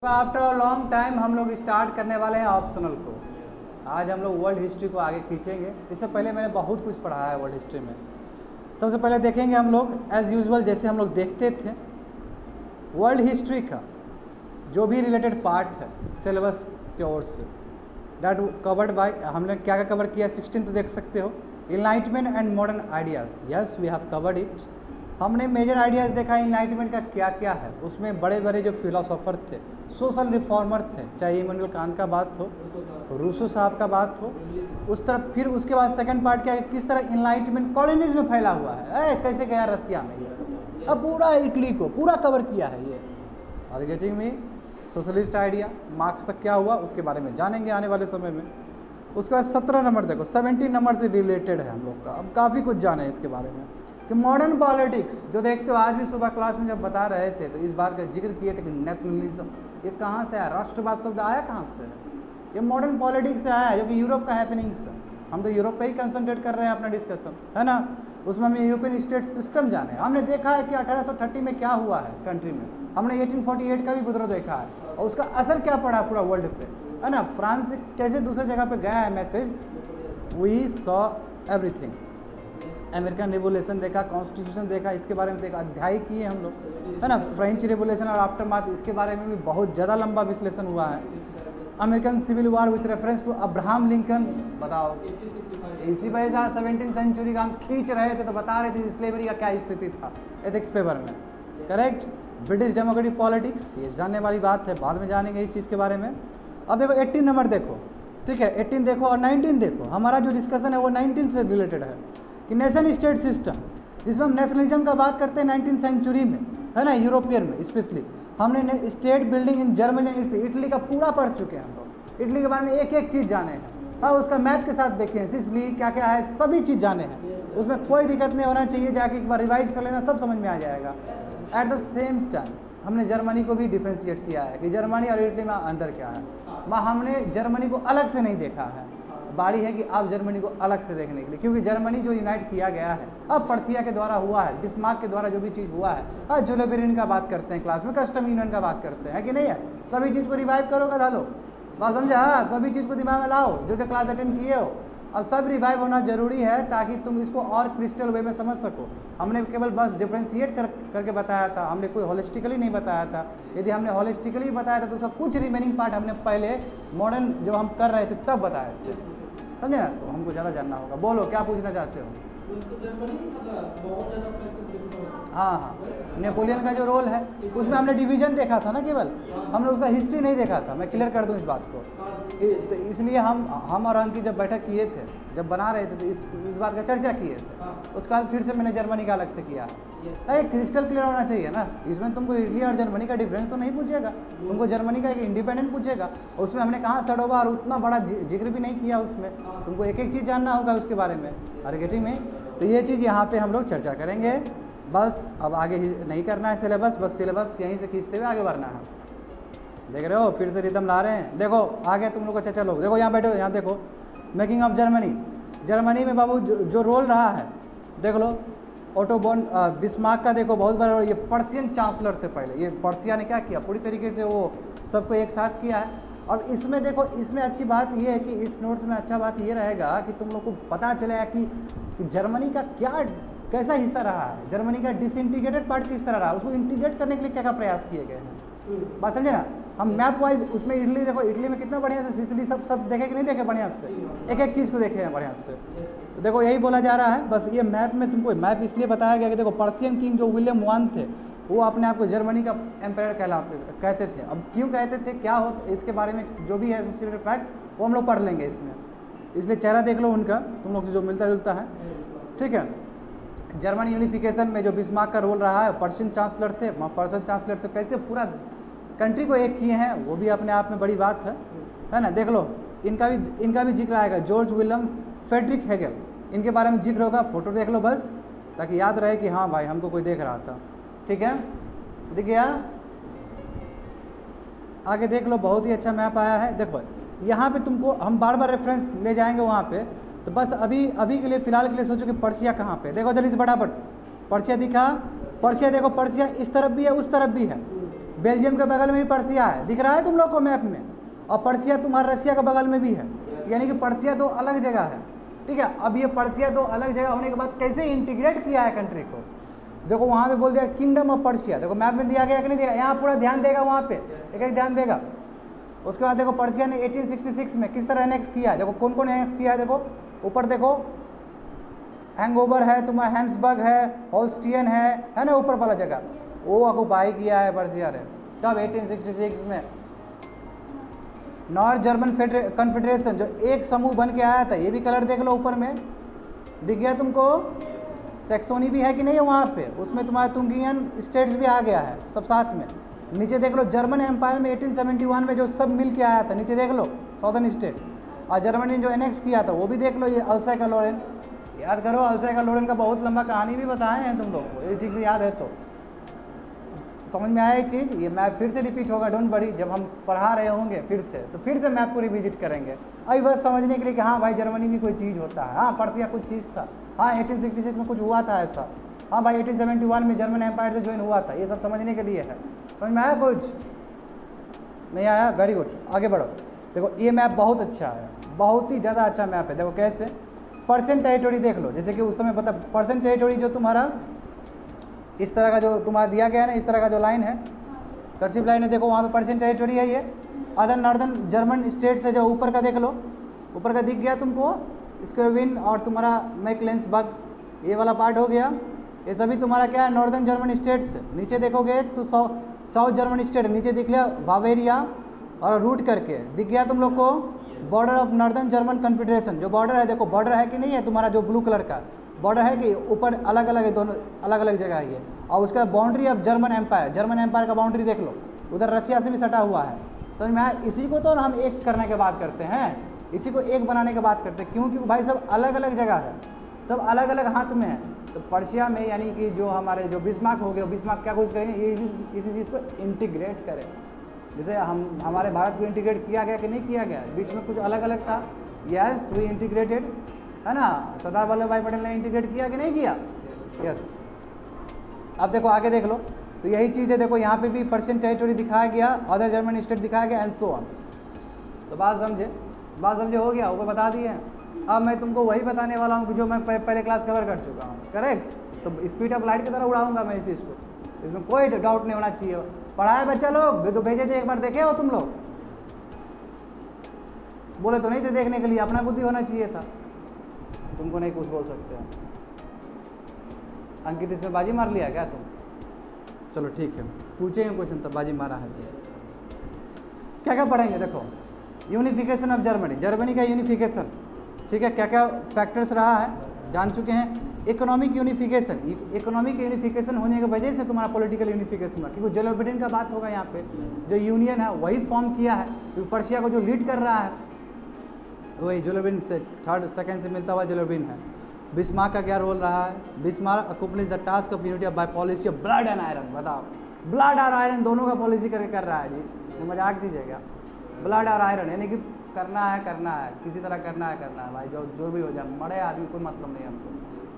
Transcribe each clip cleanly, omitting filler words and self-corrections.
After a long time हम लोग start करने वाले हैं ऑप्शनल को। आज हम लोग वर्ल्ड हिस्ट्री को आगे खींचेंगे। इससे पहले मैंने बहुत कुछ पढ़ाया है वर्ल्ड हिस्ट्री में। सबसे पहले देखेंगे हम लोग एज़ यूजुअल जैसे हम लोग देखते थे वर्ल्ड हिस्ट्री का जो भी रिलेटेड पार्ट है सिलेबस की ओर से डैट कवर्ड बाय हमने क्या क्या कवर किया 16 देख सकते हो। Enlightenment and modern ideas, yes we have covered it. हमने मेजर आइडियाज़ देखा इनलाइटमेंट का क्या क्या है। उसमें बड़े बड़े जो फिलोसोफर थे, सोशल रिफॉर्मर थे, चाहे इमैनुअल कांत का बात हो, रूसो साहब का बात हो, उस तरफ। फिर उसके बाद सेकंड पार्ट क्या है, किस तरह इनलाइटमेंट कॉलोनीज में फैला हुआ है, कैसे गया रसिया में ये सब। अब पूरा इटली को पूरा कवर किया है ये। Are getting me? Socialist idea Marx तक क्या हुआ उसके बारे में जानेंगे आने वाले समय में। उसके बाद 17 नंबर देखो, 17 नंबर से रिलेटेड है हम लोग का। अब काफ़ी कुछ जाने हैं इसके बारे में कि मॉडर्न पॉलिटिक्स जो देखते हो। आज भी सुबह क्लास में जब बता रहे थे तो इस बात का जिक्र किए थे कि नेशनलिज्म ये कहाँ से आया, राष्ट्रवाद शब्द आया कहाँ से है। ये मॉडर्न पॉलिटिक्स से आया है, जो कि यूरोप का हैपनिंग्स है। हम तो यूरोप पे ही कंसंट्रेट कर रहे हैं अपना डिस्कशन, है ना। उसमें हमने यूरोपियन स्टेट सिस्टम जाने। हमने देखा है कि 1830 में क्या हुआ है कंट्री में। हमने 1848 का भी विद्रोह देखा है और उसका असर क्या पड़ा पूरा वर्ल्ड पे, है ना। फ्रांस से कैसे दूसरे जगह पे गया है message, we saw everything. American revolution देखा, कॉन्स्टिट्यूशन देखा, इसके बारे में देखा, अध्याय किए हम लोग, है ना। फ्रेंच रिवोल्यूशन और आफ्टरमाथ इसके बारे में भी बहुत ज़्यादा लंबा विश्लेषण हुआ है। American civil war with reference to Abraham Lincoln, बताओ इसी वजह से 17वीं सेंचुरी का हम खींच रहे थे तो बता रहे थे स्लेवरी का क्या स्थिति था एथिक्स पेपर में, करेक्ट। ब्रिटिश डेमोक्रेटिक पॉलिटिक्स ये जानने वाली बात है, बाद में जानेंगे इस चीज़ के बारे में। अब देखो 18 नंबर देखो, ठीक है, 18 देखो और 19 देखो। हमारा जो डिस्कशन है वो 19 से रिलेटेड है कि नेशन स्टेट सिस्टम, जिसमें हम नेशनलिज्म का बात करते हैं 19th सेंचुरी में, है ना, यूरोपियन में स्पेशली। हमने state building in Germany and Italy का पूरा पढ़ चुके हैं हम लोग। इटली के बारे में एक एक चीज़ जाने हैं, हाँ, उसका मैप के साथ देखें, सिसिली क्या क्या है, सभी चीज़ जाने हैं। उसमें कोई दिक्कत नहीं होना चाहिए, जाके एक बार रिवाइज कर लेना, सब समझ में आ जाएगा। एट द सेम टाइम हमने जर्मनी को भी डिफ्रेंशिएट किया है कि जर्मनी और इटली में अंतर क्या है। हमने जर्मनी को अलग से नहीं देखा है, बारी है कि आप जर्मनी को अलग से देखने के लिए, क्योंकि जर्मनी जो यूनाइट किया गया है अब पर्सिया के द्वारा हुआ है, बिस्मार्क के द्वारा जो भी चीज़ हुआ है। आज जुलेबेरिन का बात करते हैं क्लास में, कस्टम यूनियन का बात करते हैं कि नहीं है। सभी चीज़ को रिवाइव करो का धालो, बात समझा। सभी चीज़ को दिमाग में लाओ, जो जो क्लास अटेंड किए हो। अब सब रिवाइव होना जरूरी है ताकि तुम इसको और क्रिस्टल वे में समझ सको। हमने केवल बस डिफ्रेंशिएट करके बताया था, हमने कोई होलिस्टिकली नहीं बताया था। यदि हमने होलिस्टिकली बताया था तो उसका कुछ रिमेनिंग पार्ट हमने पहले मॉडर्न जब हम कर रहे थे तब बताए थे, समझे ना। तो हमको ज़्यादा जानना होगा। बोलो क्या पूछना चाहते हो। हाँ हाँ, नेपोलियन का जो रोल है उसमें हमने डिवीजन देखा था ना, केवल हमने उसका हिस्ट्री नहीं देखा था। मैं क्लियर कर दूं इस बात को। तो इसलिए हम और अंकित जब बैठक किए थे, जब बना रहे थे तो इस बात का चर्चा किए थे। उसके बाद फिर से मैंने जर्मनी का अलग से किया। अरे क्रिस्टल क्लियर होना चाहिए ना, इसमें तुमको इटली और जर्मनी का डिफरेंस तो नहीं पूछेगा, तुमको जर्मनी का एक इंडिपेंडेंट पूछेगा। उसमें हमने कहाँ सड़ोबा और उतना बड़ा जिक्र भी नहीं किया उसमें, तुमको एक एक चीज़ जानना होगा उसके बारे में। आर गेटिंग में? तो ये चीज़ यहाँ पे हम लोग चर्चा करेंगे। बस अब आगे नहीं करना है सिलेबस, बस सिलेबस यहीं से खींचते हुए आगे बढ़ना है। देख रहे हो, फिर से रिदम ला रहे हैं। देखो आगे तुम लोग को चर्चा लोग, देखो यहाँ बैठो, यहाँ देखो मेकिंग ऑफ जर्मनी। जर्मनी में बाबू जो रोल रहा है देख लो, ओटो बोन बिस्मार्क का देखो बहुत बड़ा। ये पर्शियन चांसलर थे पहले, ये पर्सिया ने क्या किया पूरी तरीके से वो सबको एक साथ किया है। और इसमें देखो, इसमें अच्छी बात ये है कि इस नोट्स में अच्छा बात ये रहेगा कि तुम लोग को पता चलेगा कि जर्मनी का कैसा हिस्सा रहा है, जर्मनी का डिसइंटीग्रेटेड पार्ट किस तरह रहा, उसको इंटीग्रेट करने के लिए क्या क्या प्रयास किए गए हैं। बात समझे ना। हम मैप वाइज उसमें इटली देखो, इटली में कितना बढ़िया से सिसिली सब देखे कि नहीं देखे, बढ़िया से एक एक चीज़ को देखे हैं बढ़िया से। तो देखो यही बोला जा रहा है। बस ये मैप में तुमको मैप इसलिए बताया गया कि देखो पर्शियन किंग जो विलियम वन थे वो अपने आप को जर्मनी का एम्पायर कहते थे। अब क्यों कहते थे, क्या हो, इसके बारे में जो भी है एसोसिएटेड फैक्ट वो हम लोग पढ़ लेंगे इसमें। इसलिए चेहरा देख लो उनका, तुम लोग से जो मिलता जुलता है, ठीक है। जर्मन यूनिफिकेशन में जो बिस्मार्क का रोल रहा है, पर्शियन चांसलर थे। पर्शियन चांसलर से कैसे पूरा कंट्री को एक किए हैं, वो भी अपने आप में बड़ी बात है ना। देख लो इनका भी जिक्र आएगा, जॉर्ज विलियम फ्रेडरिक हेगल, इनके बारे में जिक्र होगा। फोटो देख लो बस, ताकि याद रहे कि हाँ भाई हमको कोई देख रहा था, ठीक है। देखिए आगे देख लो, बहुत ही अच्छा मैप आया है। देखो यहाँ पे तुमको हम बार बार रेफरेंस ले जाएंगे वहाँ पे, तो बस अभी के लिए फ़िलहाल के लिए सोचो कि पर्सिया कहाँ पे। देखो जल्दी से फटाफट पर्सिया दिखा, पर्सिया देखो, पर्सिया इस तरफ भी है उस तरफ भी है। बेल्जियम के बगल में भी पर्सिया है, दिख रहा है तुम लोग को मैप में, और पर्सिया तुम्हारा रसिया के बगल में भी है, यानी कि पर्सिया दो अलग जगह है, ठीक है। अब ये पर्सिया दो अलग जगह होने के बाद कैसे इंटीग्रेट किया है कंट्री को, देखो वहाँ पे बोल दिया किंगडम ऑफ पर्सिया, देखो मैप में दिया गया कि नहीं दिया, यहाँ पूरा ध्यान देगा, वहाँ पे एक एक ध्यान देगा। उसके बाद देखो पर्सिया ने 1866 में किस तरह एनेक्स किया है, देखो कौन कौन एनेक्स किया है, देखो ऊपर देखो हैंगओवर है, तुम्हारा हैम्सबर्ग है, होल्स्टियन है ना, ऊपर वाला जगह वो ऑक्युपाई किया है पर्सिया ने, कब 1866 में। नॉर्थ जर्मन कन्फेडरेशन जो एक समूह बन के आया था, ये भी कलर देख लो ऊपर में दिख गया तुमको, सेक्सोनी भी है कि नहीं है वहाँ पे, उसमें तुम्हारा तुंगियन स्टेट्स भी आ गया है सब साथ में। नीचे देख लो जर्मन एम्पायर में 1871 में जो सब मिल के आया था, नीचे देख लो साउदर्न स्टेट, और जर्मनी ने जो एनेक्स किया था वो भी देख लो, ये अल्साई का लोरेन, याद करो अल्साई का लोरेन का बहुत लंबा कहानी भी बताए हैं तुम लोग को, ये ठीक से याद है तो समझ में आया ये चीज़। ये मैप फिर से रिपीट होगा, डोंट वरी, जब हम पढ़ा रहे होंगे फिर से तो फिर से मैप को रिविजिट करेंगे, अभी बस समझने के लिए कि हाँ भाई जर्मनी भी कोई चीज़ होता है, हाँ पर्सिया कुछ चीज़ था, हाँ 1866 में कुछ हुआ था ऐसा, हाँ भाई 1871 में जर्मन एम्पायर से ज्वाइन हुआ था, ये सब समझने के लिए है। समझ में आया कुछ नहीं आया, वेरी गुड, आगे बढ़ो। देखो ये मैप बहुत अच्छा है, बहुत ही ज़्यादा अच्छा मैप है। देखो कैसे, पर्शियन टेरिटोरी देख लो, जैसे कि उस समय पता पर्शियन टेरिटोरी जो तुम्हारा इस तरह का जो तुम्हारा दिया गया है ना, इस तरह का जो लाइन है कर्सिव लाइन है, देखो वहाँ पे पर्शियन टेरिटोरी है ये। अदर नॉर्दर्न जर्मन स्टेट से जो ऊपर का देख लो, ऊपर का दिख गया तुमको, स्क्वेविन और तुम्हारा मैक्लेंसबर्ग, ये वाला पार्ट हो गया, ये सभी तुम्हारा क्या है नॉर्दर्न जर्मन स्टेट्स। नीचे देखोगे तो साउथ जर्मन स्टेट नीचे दिख लिया, बावेरिया और रूट करके दिख गया तुम लोग को border of northern German confederation, जो बॉर्डर है देखो, बॉर्डर है कि नहीं है तुम्हारा, जो ब्लू कलर का बॉर्डर है कि ऊपर अलग अलग है, दोनों अलग अलग जगह है ये। और उसका boundary of German empire, German empire का बाउंड्री देख लो, उधर रसिया से भी सटा हुआ है। समझ में आया, इसी को तो हम एक करने की बात करते हैं, इसी को एक बनाने की बात करते हैं, क्यों? क्योंकि भाई सब अलग अलग जगह है, सब अलग अलग हाथ में है। तो पर्शिया में यानी कि जो हमारे जो बिस्मार्क हो गए, बिस्मार्क क्या कोशिश करेंगे, ये इसी चीज़ को इंटीग्रेट करें। जैसे हम हमारे भारत को इंटीग्रेट किया गया कि नहीं किया गया, बीच में कुछ अलग अलग था, यस वी इंटीग्रेटेड, है ना, सरदार वल्लभ भाई पटेल ने इंटीग्रेट किया कि नहीं किया, यस। अब देखो आगे देख लो, तो यही चीज़ है, देखो यहाँ पे भी पर्शियन टेरिटोरी दिखाया गया, अदर जर्मन स्टेट दिखाया गया एंड सो ऑन। तो बात समझे हो गया, ऊपर बता दिए। अब मैं तुमको वही बताने वाला हूँ कि जो मैं पहले क्लास कवर कर चुका हूँ, करेक्ट। तो स्पीड ऑफ लाइट की तरह उड़ाऊंगा मैं इस चीज़ को, इसमें कोई डाउट नहीं होना चाहिए। पढ़ाए बच्चा लोग तो भेजे थे, एक बार देखे हो तुम लोग, बोले तो नहीं थे देखने के लिए, अपना बुद्धि होना चाहिए था, तुमको नहीं कुछ बोल सकते हो। अंकित इसमें बाजी मार लिया क्या तुम? चलो ठीक है, पूछेंगे क्वेश्चन तब, बाजी मारा है तो क्या क्या पढ़ेंगे। देखो यूनिफिकेशन ऑफ जर्मनी का यूनिफिकेशन, ठीक है, क्या क्या फैक्टर्स रहा है जान चुके हैं। इकोनॉमिक यूनिफिकेशन होने की वजह से तुम्हारा पॉलिटिकल यूनिफिकेशन हुआ, क्योंकि जोलोबिडिन का बात होगा यहाँ पे, जो यूनियन है वही फॉर्म किया है, क्योंकि पर्शिया को जो लीड कर रहा है वही जोलोबिन से, थर्ड सेकंड से मिलता हुआ जोलोबिन है। बिस्मार्क का क्या रोल रहा है, Bismarck accomplish the task of unity by policy of blood and iron. बताओ, ब्लड और आयरन दोनों का पॉलिसी करके कर रहा है जी, ये मजाक दीजिएगा। ब्लड और आयरन यानी कि करना है, किसी तरह करना है भाई, जो भी हो जाए, मरे आदमी कोई मतलब नहीं, हमको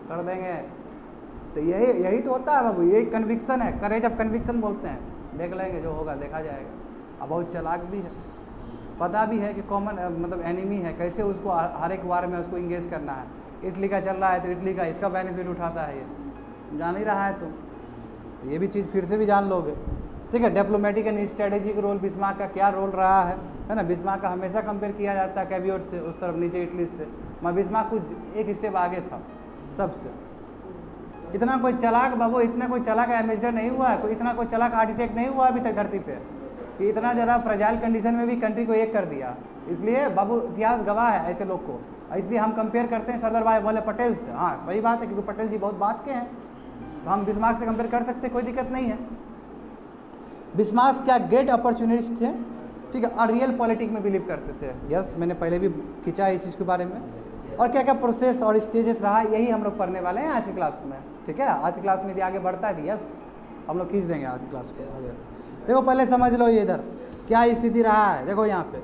कर देंगे। तो यही तो होता है बाबू, यही कन्विक्शन है, करेज ऑफ कन्विक्शन बोलते हैं। देख लेंगे जो होगा देखा जाएगा। अब बहुत चालाक भी है, पता भी है कि कॉमन मतलब एनिमी है, कैसे उसको हर एक वार में उसको इंगेज करना है। इटली का चल रहा है तो इटली का इसका बेनिफिट उठाता है, ये जान ही रहा है तो ये भी चीज़ फिर से भी जान लोगे, ठीक है। Diplomatic and strategic role Bismarck का क्या रोल रहा है ना। बिस्मार्क का हमेशा कंपेयर किया जाता है कैवियोर से, उस तरफ नीचे इटली से, मैं बिस्मार्क कुछ एक स्टेप आगे था सबसे। इतना कोई चलाक बाबू, इतना कोई चलाक एम्बेसडर नहीं हुआ है, इतना कोई चलाक आर्किटेक्ट नहीं हुआ अभी तक धरती पे, कि इतना ज़्यादा फ्रेजाइल कंडीशन में भी कंट्री को एक कर दिया। इसलिए बाबू इतिहास गवाह है ऐसे लोग को, इसलिए हम कंपेयर करते हैं सरदार वल्लभ पटेल से। हाँ सही बात है, क्योंकि पटेल जी बहुत बात के हैं, तो हम बिस्मार्क से कंपेयर कर सकते हैं, कोई दिक्कत नहीं है। बिस्मार्क क्या ग्रेट अपॉर्चुनिस्ट थे, ठीक है, और रियल पॉलिटिक्स में बिलीव करते थे। यस, मैंने पहले भी खींचा है इस चीज़ के बारे में। और क्या क्या प्रोसेस और स्टेजेस रहा, यही हम लोग पढ़ने वाले हैं आज की क्लास में, ठीक है। आज की क्लास में यदि आगे बढ़ता है तो यस हम लोग खींच देंगे आज की क्लास को आगे। देखो पहले समझ लो ये इधर क्या स्थिति रहा है। देखो यहाँ पे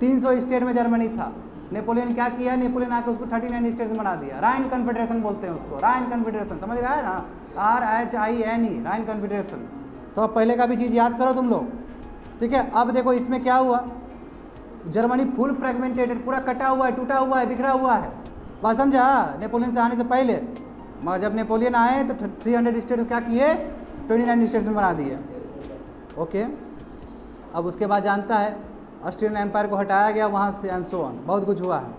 300 स्टेट में जर्मनी था, नेपोलियन क्या किया, नेपोलियन आके उसको 39 स्टेट्स में बना दिया। राइन कन्फेडरेशन बोलते हैं उसको, राइन कन्फेडरेशन, समझ रहा है ना, RHINE, राइन कन्फेडरेशन। तो अब पहले का भी चीज़ याद करो तुम लोग, ठीक है। अब देखो इसमें क्या हुआ, जर्मनी फुल फ्रेगमेंटेड, पूरा कटा हुआ है, टूटा हुआ है, बिखरा हुआ है। बात समझा? नेपोलियन से आने से पहले, मगर जब नेपोलियन आए तो 300 स्टेट क्या किए, 29 स्टेट्स में बना दिए। ओके, अब उसके बाद जानता है ऑस्ट्रियन एम्पायर को हटाया गया वहाँ से, एंड सो ऑन, बहुत कुछ हुआ है,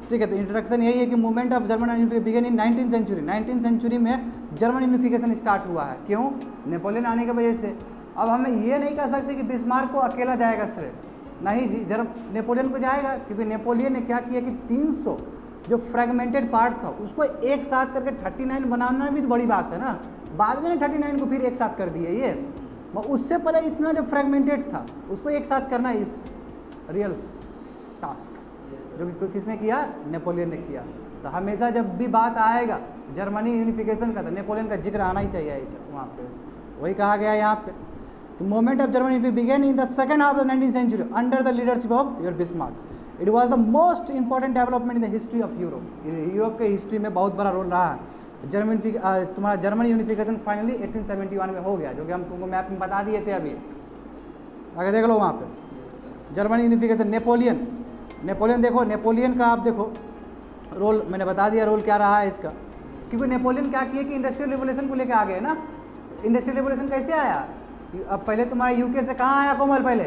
ठीक है। तो इंट्रोडक्शन यही है कि movement of German unification began in 19th century. 19th century में जर्मन यूनिफिकेशन स्टार्ट हुआ है। क्यों? नेपोलियन आने की वजह से। अब हमें ये नहीं कह सकते कि बिस्मार्क को अकेला जाएगा श्रेय, नहीं जी, नेपोलियन को जाएगा, क्योंकि नेपोलियन ने क्या किया कि 300 जो फ्रेगमेंटेड पार्ट था उसको एक साथ करके 39 बनाना भी तो बड़ी बात है ना। बाद में 39 को फिर एक साथ कर दिया ये, उससे पहले इतना जो फ्रेगमेंटेड था उसको एक साथ करना इस रियल टास्क, जो कि किसने किया, नेपोलियन ने किया। तो हमेशा जब भी बात आएगा जर्मनी यूनिफिकेशन का तो नेपोलियन का जिक्र आना ही चाहिए वहाँ पे। वही कहा गया यहाँ पे, movement of Germany began in the second half of 19th century under the leadership of your Bismarck. It was the most important development in the history of Europe. Europe के हिस्ट्री में बहुत बड़ा रोल रहा है। तुम्हारा Germany unification finally 1871 में हो गया, जो कि हम तुमको मैप में बता दिए थे अभी, आगे देख लो वहाँ पे जर्मनी यूनिफिकेशन। नेपोलियन देखो, नेपोलियन का आप देखो रोल मैंने बता दिया, रोल क्या रहा है इसका, क्योंकि नेपोलियन क्या किया कि इंडस्ट्रियल रिवोल्यूशन को लेकर आ गए ना। इंडस्ट्रियल रिवोल्यूशन कैसे आया? अब पहले तुम्हारा यूके से कहाँ आया कोमल, पहले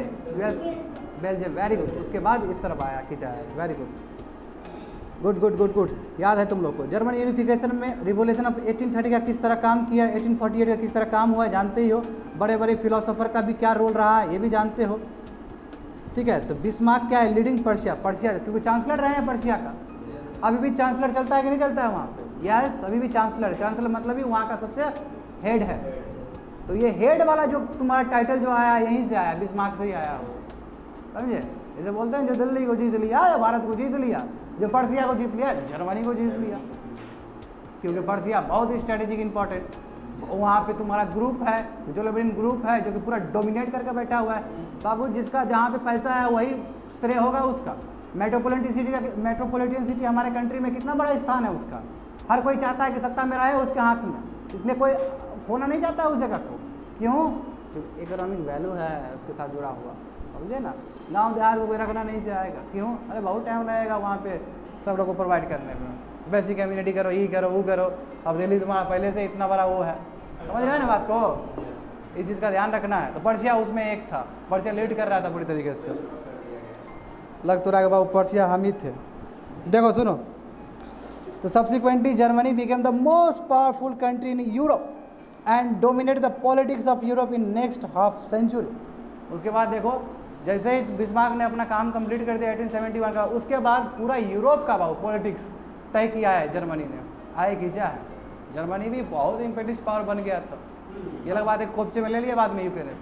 बेल्जियम, वेरी गुड, उसके बाद इस तरफ आया, खींचा है, very good good good good, याद है तुम लोग को। जर्मन यूनिफिकेशन में रिवोल्यूशन ऑफ 1830 का किस तरह काम किया, 1848 का किस तरह काम हुआ, जानते ही हो। बड़े बड़े फिलोसोफर का भी क्या रोल रहा है ये भी जानते हो, ठीक है। तो बिस्मार्क क्या है, लीडिंग पर्शिया, क्योंकि चांसलर रहे हैं पर्शिया का, अभी भी चांसलर चलता है कि नहीं चलता है वहाँ पे? यस, अभी भी चांसलर है। चांसलर मतलब ही वहाँ का सबसे हेड है। तो ये हेड वाला जो तुम्हारा टाइटल जो आया यहीं से आया, बिस्मार्क से ही आया हो, समझे? जैसे बोलते हैं जो दिल्ली को जीत लिया या भारत को जीत लिया, जो पर्शिया को जीत लिया, जर्मनी को जीत लिया, क्योंकि पर्शिया बहुत स्ट्रेटेजिक इंपॉर्टेंट। वहाँ पे तुम्हारा ग्रुप है, जोलोबिन ग्रुप है, जो कि पूरा डोमिनेट करके बैठा हुआ है। बाबू जिसका जहाँ पे पैसा है वही श्रेय होगा उसका। मेट्रोपॉलिटन सिटी हमारे कंट्री में कितना बड़ा स्थान है उसका। हर कोई चाहता है कि सत्ता में रहे उसके हाथ में, इसलिए कोई खोना नहीं चाहता उस जगह को। क्यों? क्योंकि इकोनॉमिक वैल्यू है उसके साथ जुड़ा हुआ, समझे ना। गाँव देहात को कोई रखना नहीं चाहेगा। क्यों? अरे बहुत टाइम लगेगा वहाँ पे सब लोग को प्रोवाइड करने में, बेसिक कम्युनिटी करो, ये करो, वो करो। अब दिल्ली तुम्हारा पहले से इतना बड़ा वो है, समझ रहे हैं ना बात को, इस चीज़ का ध्यान रखना है। तो पर्शिया उसमें एक था, पर्शिया लीड कर रहा था पूरी तरीके से। लग तो रहा है बाबू पर्शिया हम ही थे। देखो सुनो, तो subsequently Germany became the most powerful country in Europe and dominate the politics of Europe in next half century. उसके बाद देखो जैसे ही बिस्मार्क ने अपना काम कंप्लीट कर दिया 1871 का, उसके बाद पूरा यूरोप का बाबू पॉलिटिक्स तय किया है जर्मनी ने। आए खींचा है, जर्मनी भी बहुत इम्पेटिस पावर बन गया था। ये अलग बात है, कोपचे में ले लिया बाद में यूके ने,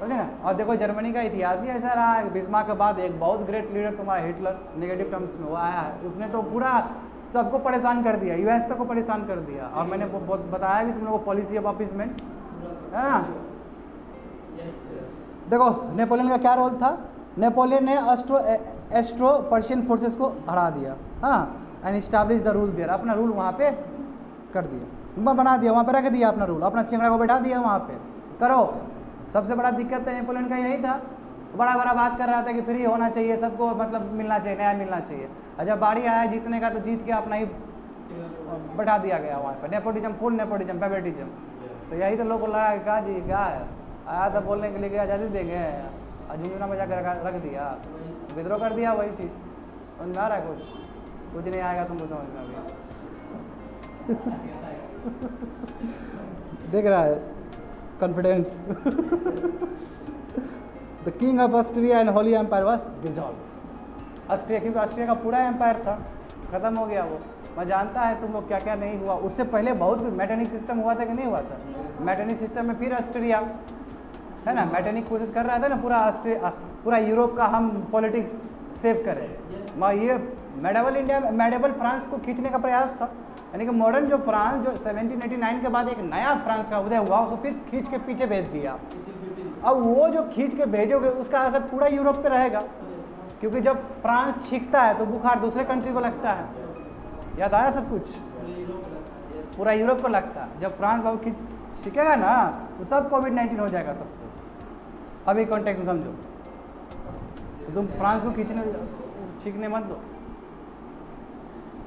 समझे ना। और देखो जर्मनी का इतिहास ही ऐसा रहा है, बिस्मार्क के बाद एक बहुत ग्रेट लीडर तुम्हारा हिटलर, नेगेटिव टर्म्स में वो आया है, उसने तो पूरा सबको परेशान कर दिया, यूएस तक को परेशान कर दिया। और मैंने बताया भी तुम लोगों को पॉलिसी ऑफ अपीसमेंट, है ना। देखो नेपोलियन का क्या रोल था, नेपोलियन ने एस्ट्रो पर्शियन फोर्सेस को हरा दिया, हाँ, and establish the rule there, अपना रूल वहाँ पे कर दिया, बना दिया, वहाँ पे रख दिया अपना रूल, अपना चिंगड़ा को बैठा दिया वहाँ पे, करो। सबसे बड़ा दिक्कत तो नेपोलियन का यही था, बड़ा बड़ा बात कर रहा था कि फ्री होना चाहिए सबको, मतलब मिलना चाहिए, न्याय मिलना चाहिए। और जब बारी आया जीतने का तो जीत के अपना ही बैठा दिया गया वहाँ पर, नेपोटिज्म, फुल नेपोटिज्म, फेवरेटिज्म। तो यही तो लोग को लगा कि कहा जी क्या है, आया था बोलने के लिए आज़ादी देंगे, और झुंझुना बजा कर रख दिया, विद्रोह कर दिया। वही चीज़ समझ में आ रहा है, कुछ नहीं आएगा तुमको समझ में अभी। देख रहा है confidence. The king of Austria and holy empire was dissolve. Austria, क्योंकि ऑस्ट्रिया का पूरा एम्पायर था, खत्म हो गया वो। मैं जानता है तुम लोग क्या क्या नहीं हुआ, उससे पहले बहुत कुछ मैटेनिक सिस्टम हुआ था कि नहीं हुआ था। मैटेनिक सिस्टम में फिर ऑस्ट्रिया, है ना, मैटेनिक कोशिश कर रहा था ना पूरा ऑस्ट्रिया, पूरा यूरोप का हम पॉलिटिक्स सेव करें। ये मेडिवल इंडिया, मेडिवल फ्रांस को खींचने का प्रयास था, यानी कि मॉडर्न जो फ्रांस जो 1789 के बाद एक नया फ्रांस का उदय हुआ, उसको फिर खींच के पीछे भेज दिया। अब वो जो खींच के भेजोगे उसका असर पूरा यूरोप पे रहेगा, क्योंकि जब फ्रांस छींकता है तो बुखार दूसरे कंट्री को लगता है। याद आया सब कुछ, पूरा यूरोप को लगता है। जब फ्रांस बाबू सीखेगा ना तो सब कोविड-19 हो जाएगा सबको। अभी कॉन्टेक्ट में समझो, तो तुम फ्रांस को खींचने सीखने मत दो।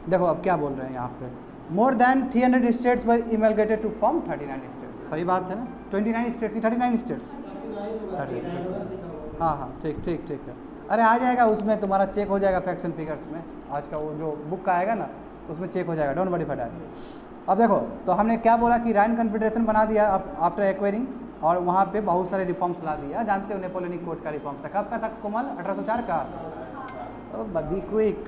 देखो अब क्या बोल रहे हैं यहाँ पे, more than 300 states were amalgamated to form 39 states. सही बात है ना, 29 स्टेट्स की 39 स्टेट्स। हाँ हाँ ठीक ठीक ठीक है। अरे आ जाएगा, उसमें तुम्हारा चेक हो जाएगा फैक्ट्स एंड फिगर्स में, आज का वो जो बुक का आएगा ना उसमें चेक हो जाएगा, डोंट वरी फॉर दैट। अब देखो तो हमने क्या बोला कि राइन कन्फेडरेशन बना दिया आफ्टर एक्वायरिंग, और वहाँ पे बहुत सारे रिफॉर्म्स ला दिया। जानते हो नेपोलियनिक कोड का रिफॉर्म्स था, कब का था कोमल? 1804 का। तो बी क्विक,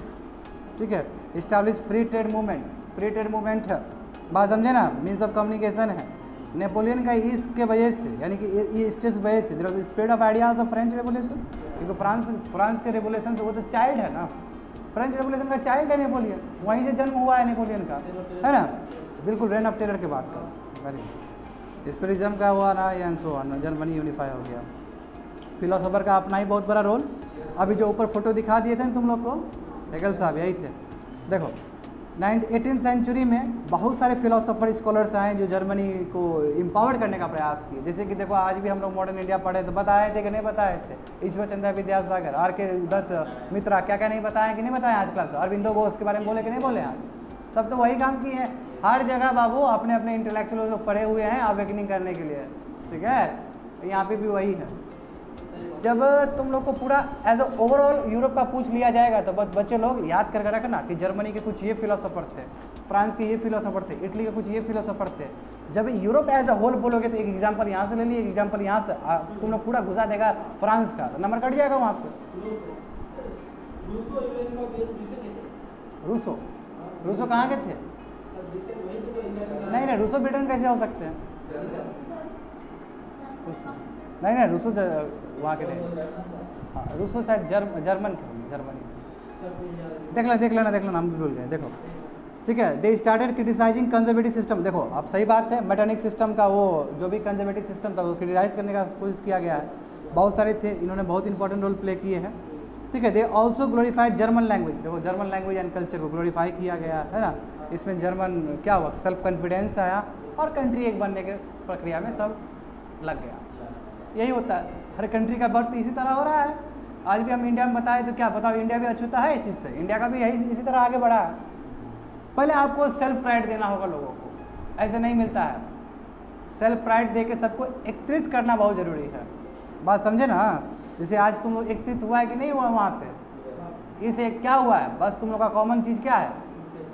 ठीक है। Establish free trade movement, free trade movement है, बात समझे ना, मीन्स ऑफ कम्युनिकेशन है। नेपोलियन का इसके वजह से, यानी कि ये स्टेज वजह से spread of ideas of French revolution, क्योंकि फ्रांस के रेवोल्यूशन से वो तो चाइल्ड है ना, फ्रेंच रेवोल्यूशन का चाइल्ड है नेपोलियन, वहीं से जन्म हुआ है नेपोलियन का, है ना। बिल्कुल रेन ऑफ टेरर की बात कर, वेरी स्पिरिज्म का हुआ ना, and so on, Germany unify हो गया। फिलोसोफर का अपना ही बहुत बड़ा रोल। अभी जो ऊपर फोटो दिखा दिए थे तुम लोग को, हेगल साहब यही थे। देखो 18th सेंचुरी में बहुत सारे फिलोसोफर स्कॉलर्स आए जो जर्मनी को एम्पावर करने का प्रयास किए। जैसे कि देखो आज भी हम लोग मॉडर्न इंडिया पढ़े तो बताए थे कि नहीं बताए थे, ईश्वर चंद्र विद्यासागर, आर के दत्त मित्रा, क्या क्या नहीं बताया कि नहीं बताया आज क्लास। अरविंदो घोष के बारे में बोले कि नहीं बोले आज, सब तो वही काम किए हैं। हर जगह बाबू अपने अपने इंटेलेक्चुअल लोग पढ़े हुए हैं अवेकनिंग करने के लिए, ठीक है। यहाँ पे भी वही है। जब तुम लोग को पूरा एज अ ओवरऑल यूरोप का पूछ लिया जाएगा तो बच्चे लोग याद करके रखना कि जर्मनी के कुछ ये फिलोसोफर थे, फ्रांस के ये फिलोसोफर थे, इटली के कुछ ये फिलोसोफर थे। जब यूरोप एज अ होल बोलोगे तो एक एग्जांपल यहाँ से ले लिए, एक एग्जांपल यहाँ से, तुम लोग पूरा घुसा देगा फ्रांस का, तो नंबर कट जाएगा वहाँ पे। रूसो, रूसो कहाँ के थे? नहीं नहीं, रूसो ब्रिटेन कैसे हो सकते हैं? नहीं नहीं, रूसो वहाँ के थे। हाँ रूसो शायद जर्मन के, जर्मनी। देख लेना हम भी भूल गए। देखो ठीक है, they started criticising conservative system. देखो अब सही बात है, मैटरनिक सिस्टम का वो जो भी कंजर्वेटिव सिस्टम था वो क्रिटिसाइज करने का कोशिश किया गया है। बहुत सारे थे, इन्होंने बहुत इंपॉर्टेंट रोल प्ले किए हैं, ठीक है। They also glorified German language. देखो जर्मन लैंग्वेज एंड कल्चर को ग्लोरीफाई किया गया है ना। इसमें जर्मन क्या हुआ, सेल्फ कॉन्फिडेंस आया और कंट्री एक बनने के प्रक्रिया में सब लग गया। यही होता है, हर कंट्री का बर्थ इसी तरह हो रहा है। आज भी हम इंडिया में बताएं तो क्या बताओ, इंडिया भी अछूता है इस चीज़ से, इंडिया का भी यही इसी तरह आगे बढ़ा है। पहले आपको सेल्फ प्राइड देना होगा लोगों को, ऐसे नहीं मिलता है। सेल्फ प्राइड दे के सबको एकत्रित करना बहुत ज़रूरी है, बात समझे ना। जैसे आज तुम लोग एकत्रित हुआ है कि नहीं हुआ वहाँ पे, इसे क्या हुआ है, बस तुम लोग का कॉमन चीज़ क्या है,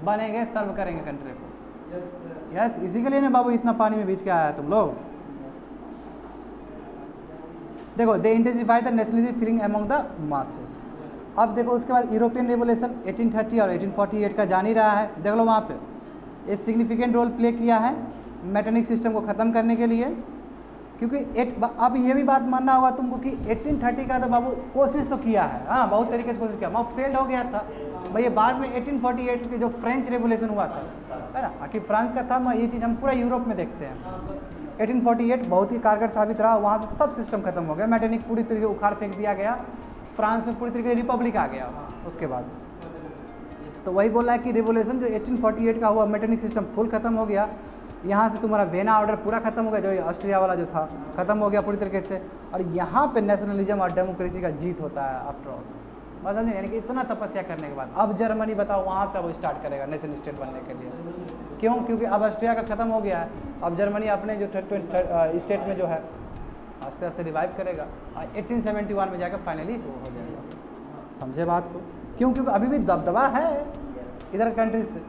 बनेंगे, सर्व करेंगे कंट्री को। यस इसी के लिए ना बाबू इतना पानी में बीच के आया है तुम लोग। देखो they intensify the nationalism feeling among the masses. अब देखो उसके बाद यूरोपियन रेवोल्यूशन 1830 और 1848 का जान ही रहा है। देख लो वहाँ पे ये सिग्निफिकेंट रोल प्ले किया है मैटरनिक सिस्टम को ख़त्म करने के लिए, क्योंकि अब ये भी बात मानना होगा तुमको कि 1830 का तो बाबू कोशिश तो किया है, हाँ बहुत तरीके से कोशिश किया, मगर फेल्ड हो गया था भाई। ये बाद में 1848 के जो फ्रेंच रेवोल्यूशन हुआ था, है ना, आखिर फ्रांस का था, ये चीज़ हम पूरा यूरोप में देखते हैं। 1848 बहुत ही कारगर साबित रहा, वहाँ से सब सिस्टम खत्म हो गया, मैटरनिक पूरी तरीके से उखाड़ फेंक दिया गया, फ्रांस में पूरी तरीके से रिपब्लिक आ गया उसके बाद। तो वही बोला है कि रिवोल्यूशन जो 1848 का हुआ, मैटरनिक सिस्टम फुल खत्म हो गया। यहाँ से तुम्हारा वेना ऑर्डर पूरा खत्म हो गया, जो ऑस्ट्रिया वाला जो था खत्म हो गया पूरी तरीके से, और यहाँ पे नेशनलिज्म और डेमोक्रेसी का जीत होता है आफ्टर ऑल, मतलब नहीं, यानी कि इतना तपस्या करने के बाद अब जर्मनी बताओ वहाँ से वो स्टार्ट करेगा नेशनल स्टेट बनने के लिए। क्यों? क्योंकि अब ऑस्ट्रिया का ख़त्म हो गया है, अब जर्मनी अपने जो स्टेट में जो है आस्ते आस्ते रिवाइव करेगा, 1871 में जाकर फाइनली वो हो जाएगा। समझे बात को? क्यों? क्योंकि अभी भी दबदबा है इधर कंट्रीज से,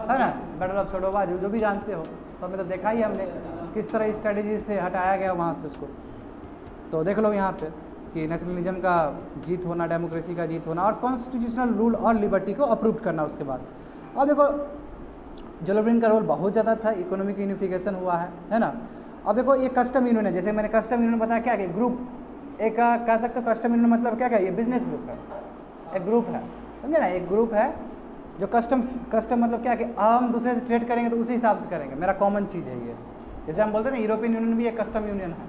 है ना। बैटल ऑफ सडोवा जो भी जानते हो, सब में तो देखा ही हमने किस तरह स्ट्रेटेजी से हटाया गया वहाँ से उसको। तो देख लो यहाँ पे कि नेशनलिज्म का जीत होना, डेमोक्रेसी का जीत होना, और कॉन्स्टिट्यूशनल रूल और लिबर्टी को अप्रूव करना उसके बाद। अब देखो जोलोब्रिन का रोल बहुत ज़्यादा था, इकोनॉमिक यूनिफिकेशन हुआ है ना। अब देखो ये कस्टम यूनियन है, जैसे मैंने कस्टम यूनियन बताया क्या कि ग्रुप, एक कह सकते हो कस्टम यूनियन मतलब क्या ये बिजनेस ग्रुप है, एक ग्रुप है, समझे ना, एक ग्रुप है जो कस्टम मतलब क्या कि हम दूसरे से ट्रेड करेंगे तो उसी हिसाब से करेंगे, मेरा कॉमन चीज़ है ये। जैसे हम बोलते हैं ना यूरोपियन यूनियन भी एक कस्टम यूनियन है,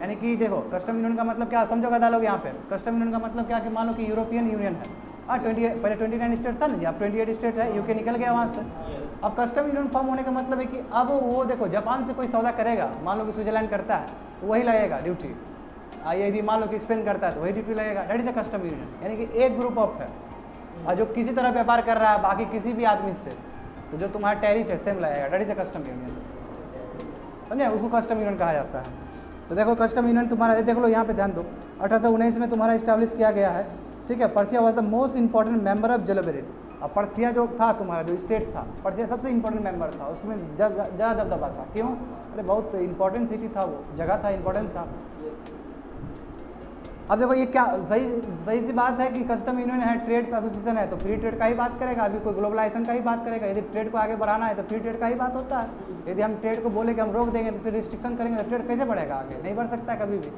यानी कि देखो कस्टम यूनियन का मतलब क्या समझो गदा लोग यहाँ पे, कस्टम यूनियन का मतलब क्या कि मान लो कि यूरोपियन यूनियन है, हाँ 20 पहले 29 स्टेट था ना जी, अब 28 स्टेट है, यूके निकल गया वहाँ से, अब कस्टम यूनियन फॉर्म होने का मतलब है कि अब वो देखो जापान से कोई सौदा करेगा, मान लो कि स्विट्जरलैंड करता है तो वही लगेगा ड्यूटी, यदि मान लो कि स्पेन करता है तो वही ड्यूटी लगेगा। That is a custom union, यानी कि एक ग्रुप ऑफ है और जो किसी तरह व्यापार कर रहा है बाकी किसी भी आदमी से, तो जो तुम्हारा टैरिफ है सेम लगेगा। That is a custom union, समझे, उसको कस्टम यूनियन कहा जाता है। तो देखो कस्टम यूनियन तुम्हारा देख लो यहाँ पे ध्यान दो, 1819 में तुम्हारा इस्टेब्लिश किया गया है, ठीक है। Prussia was the most important member of Zollverein. अब पर्सिया जो था तुम्हारा जो स्टेट था, पर्सिया सबसे इंपॉर्टेंट मेंबर था, उसमें ज़्यादा दबदबा था। क्यों? अरे बहुत इंपॉर्टेंट सिटी था, वो जगह था, इंपॉर्टेंट था। अब देखो ये क्या सही सी बात है कि कस्टम यूनियन है, ट्रेड का एसोसिएशन है, तो फ्री ट्रेड का ही बात करेगा। अभी कोई ग्लोबलाइजेशन का ही बात करेगा। यदि ट्रेड को आगे बढ़ाना है तो फ्री ट्रेड का ही बात होता है। यदि हम ट्रेड को बोले कि हम रोक देंगे तो फिर रिस्ट्रिक्शन करेंगे तो ट्रेड कैसे बढ़ेगा आगे? नहीं बढ़ सकता है कभी भी।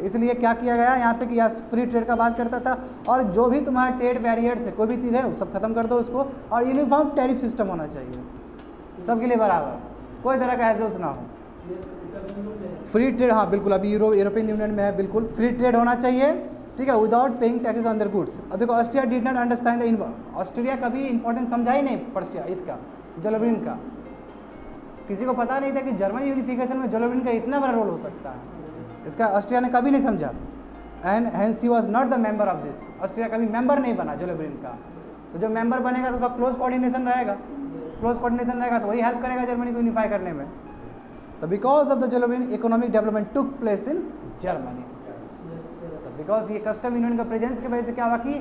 इसलिए क्या किया गया यहाँ पे कि यहाँ फ्री ट्रेड का बात करता था, और जो भी तुम्हारा ट्रेड बैरियर्स है, कोई भी चीज़ है वो सब खत्म कर दो उसको, और यूनिफॉर्म टैरिफ सिस्टम होना चाहिए सबके लिए बराबर, कोई तरह का हैजल्स ना हो। फ्री ट्रेड, हाँ बिल्कुल, अभी यूरोपियन यूनियन में है, बिल्कुल फ्री ट्रेड होना चाहिए, ठीक है, without paying taxes on their goods. अब देखो Austria did not understand the, Austria कभी इंपॉर्टेंस समझा ही नहीं पर्सिया इसका, जोलोबेरिन का। किसी को पता नहीं था कि जर्मनी यूनिफिकेशन में जोलोबेरिन का इतना बड़ा रोल हो सकता है, इसका ऑस्ट्रिया ने कभी नहीं समझा। And hence he was not the member of this, Austria कभी मेंबर नहीं बना जोलोबेरिन का। तो जो मेंबर बनेगा तो उसका क्लोज कोऑर्डिनेशन रहेगा, क्लोज कोऑर्डिनेशन रहेगा तो वही हेल्प करेगा जर्मनी को यूनिफाई करने में। तो because of the Zollverein economic development took place in Germany. Because ये कस्टम यूनियन का प्रेजेंस की वजह से क्या हुआ कि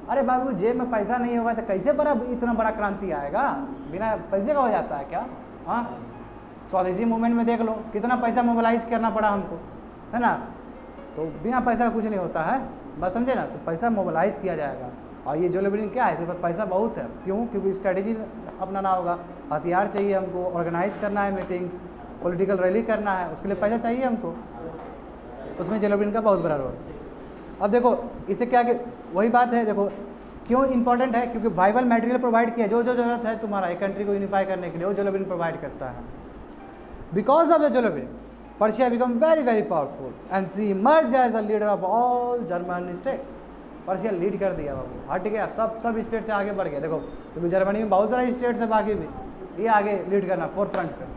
अरे बाबू जेब में पैसा नहीं होगा तो कैसे इतना बड़ा क्रांति आएगा, बिना पैसे का हो जाता है क्या? हाँ, स्वदेशी मूवमेंट में देख लो कितना पैसा मोबिलाइज करना पड़ा हमको, है ना। तो बिना पैसा कुछ नहीं होता है, बस समझे ना। तो पैसा मोबिलाइज किया जाएगा, और ये जोलोबेरिन क्या है, इस पर पैसा बहुत है। क्यों? क्योंकि स्ट्रेटेजी अपनाना होगा, हथियार चाहिए हमको, ऑर्गेनाइज करना है मीटिंग्स, पॉलिटिकल रैली करना है, उसके लिए पैसा चाहिए हमको। उसमें जोलोबेरिन का बहुत बड़ा रोल। अब देखो इसे क्या कि वही बात है, देखो क्यों इंपॉर्टेंट है, क्योंकि वाइबल मटेरियल प्रोवाइड किया, जो जो जरूरत है तुम्हारा एक कंट्री को यूनिफाई करने के लिए वो जोलोबेरिन प्रोवाइड करता है। Because of the Zollverein Prussia become very very powerful and she emerged as a leader of all German states. Prussia lead कर दिया बाबू, हट गया, सब स्टेट से आगे बढ़ गया। देखो क्योंकि जर्मनी में बहुत सारे स्टेट्स है बाकी भी, ये आगे लीड करना फोर फ्रंट पे।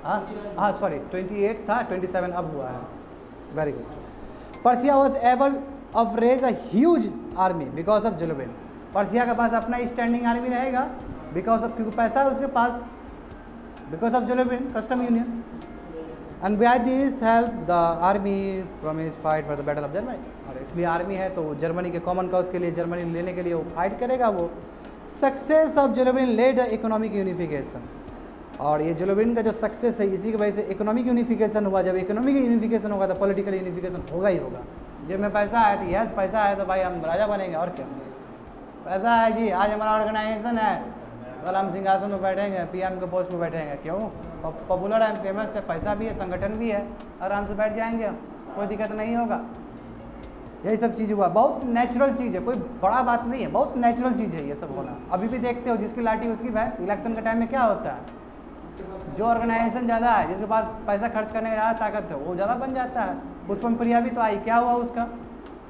हाँ सॉरी 28 था, 27 अब हुआ है। Very good. Prussia was able of raise a huge army because of Zollverein. Prussia के पास अपना स्टैंडिंग आर्मी रहेगा बिकॉज ऑफ, क्योंकि पैसा है उसके पास, because of Zollverein custom union. And by this help the army promise fight for the battle of Germany. और इसलिए आर्मी है तो जर्मनी के कॉमन कॉज के लिए, जर्मनी लेने के लिए वो फाइट करेगा। वो success of Zollverein led economic unification. और ये जोलोबेरिन का जो सक्सेस है इसी की वजह से इकोनॉमिक यूनिफिकेशन हुआ। जब इकोनॉमिक यूनिफिकेशन होगा तो पॉलिटिकल यूनिफिकेशन होगा ही होगा। जेब में पैसा आया तो यस पैसा आया तो भाई हम राजा बनेंगे, और क्या। पैसा है जी, आज हमारा ऑर्गेनाइजेशन है, कल हम सिंहासन में बैठेंगे, पीएम के पोस्ट में बैठेंगे। क्यों? पॉपुलर है, फेमस है, पैसा भी है, संगठन भी है, आराम से बैठ जाएंगे, कोई दिक्कत नहीं होगा। यही सब चीज़ हुआ, बहुत नेचुरल चीज़ है, कोई बड़ा बात नहीं है, बहुत नेचुरल चीज़ है ये सब होना। अभी भी देखते हो जिसकी लाठी उसकी भैंस। इलेक्शन के टाइम में क्या होता है, जो ऑर्गेनाइजेशन ज़्यादा है, जिसके पास पैसा खर्च करने का ज़्यादा ताकत है, वो ज़्यादा बन जाता है। पुष्पम प्रिया भी तो आई, क्या हुआ उसका?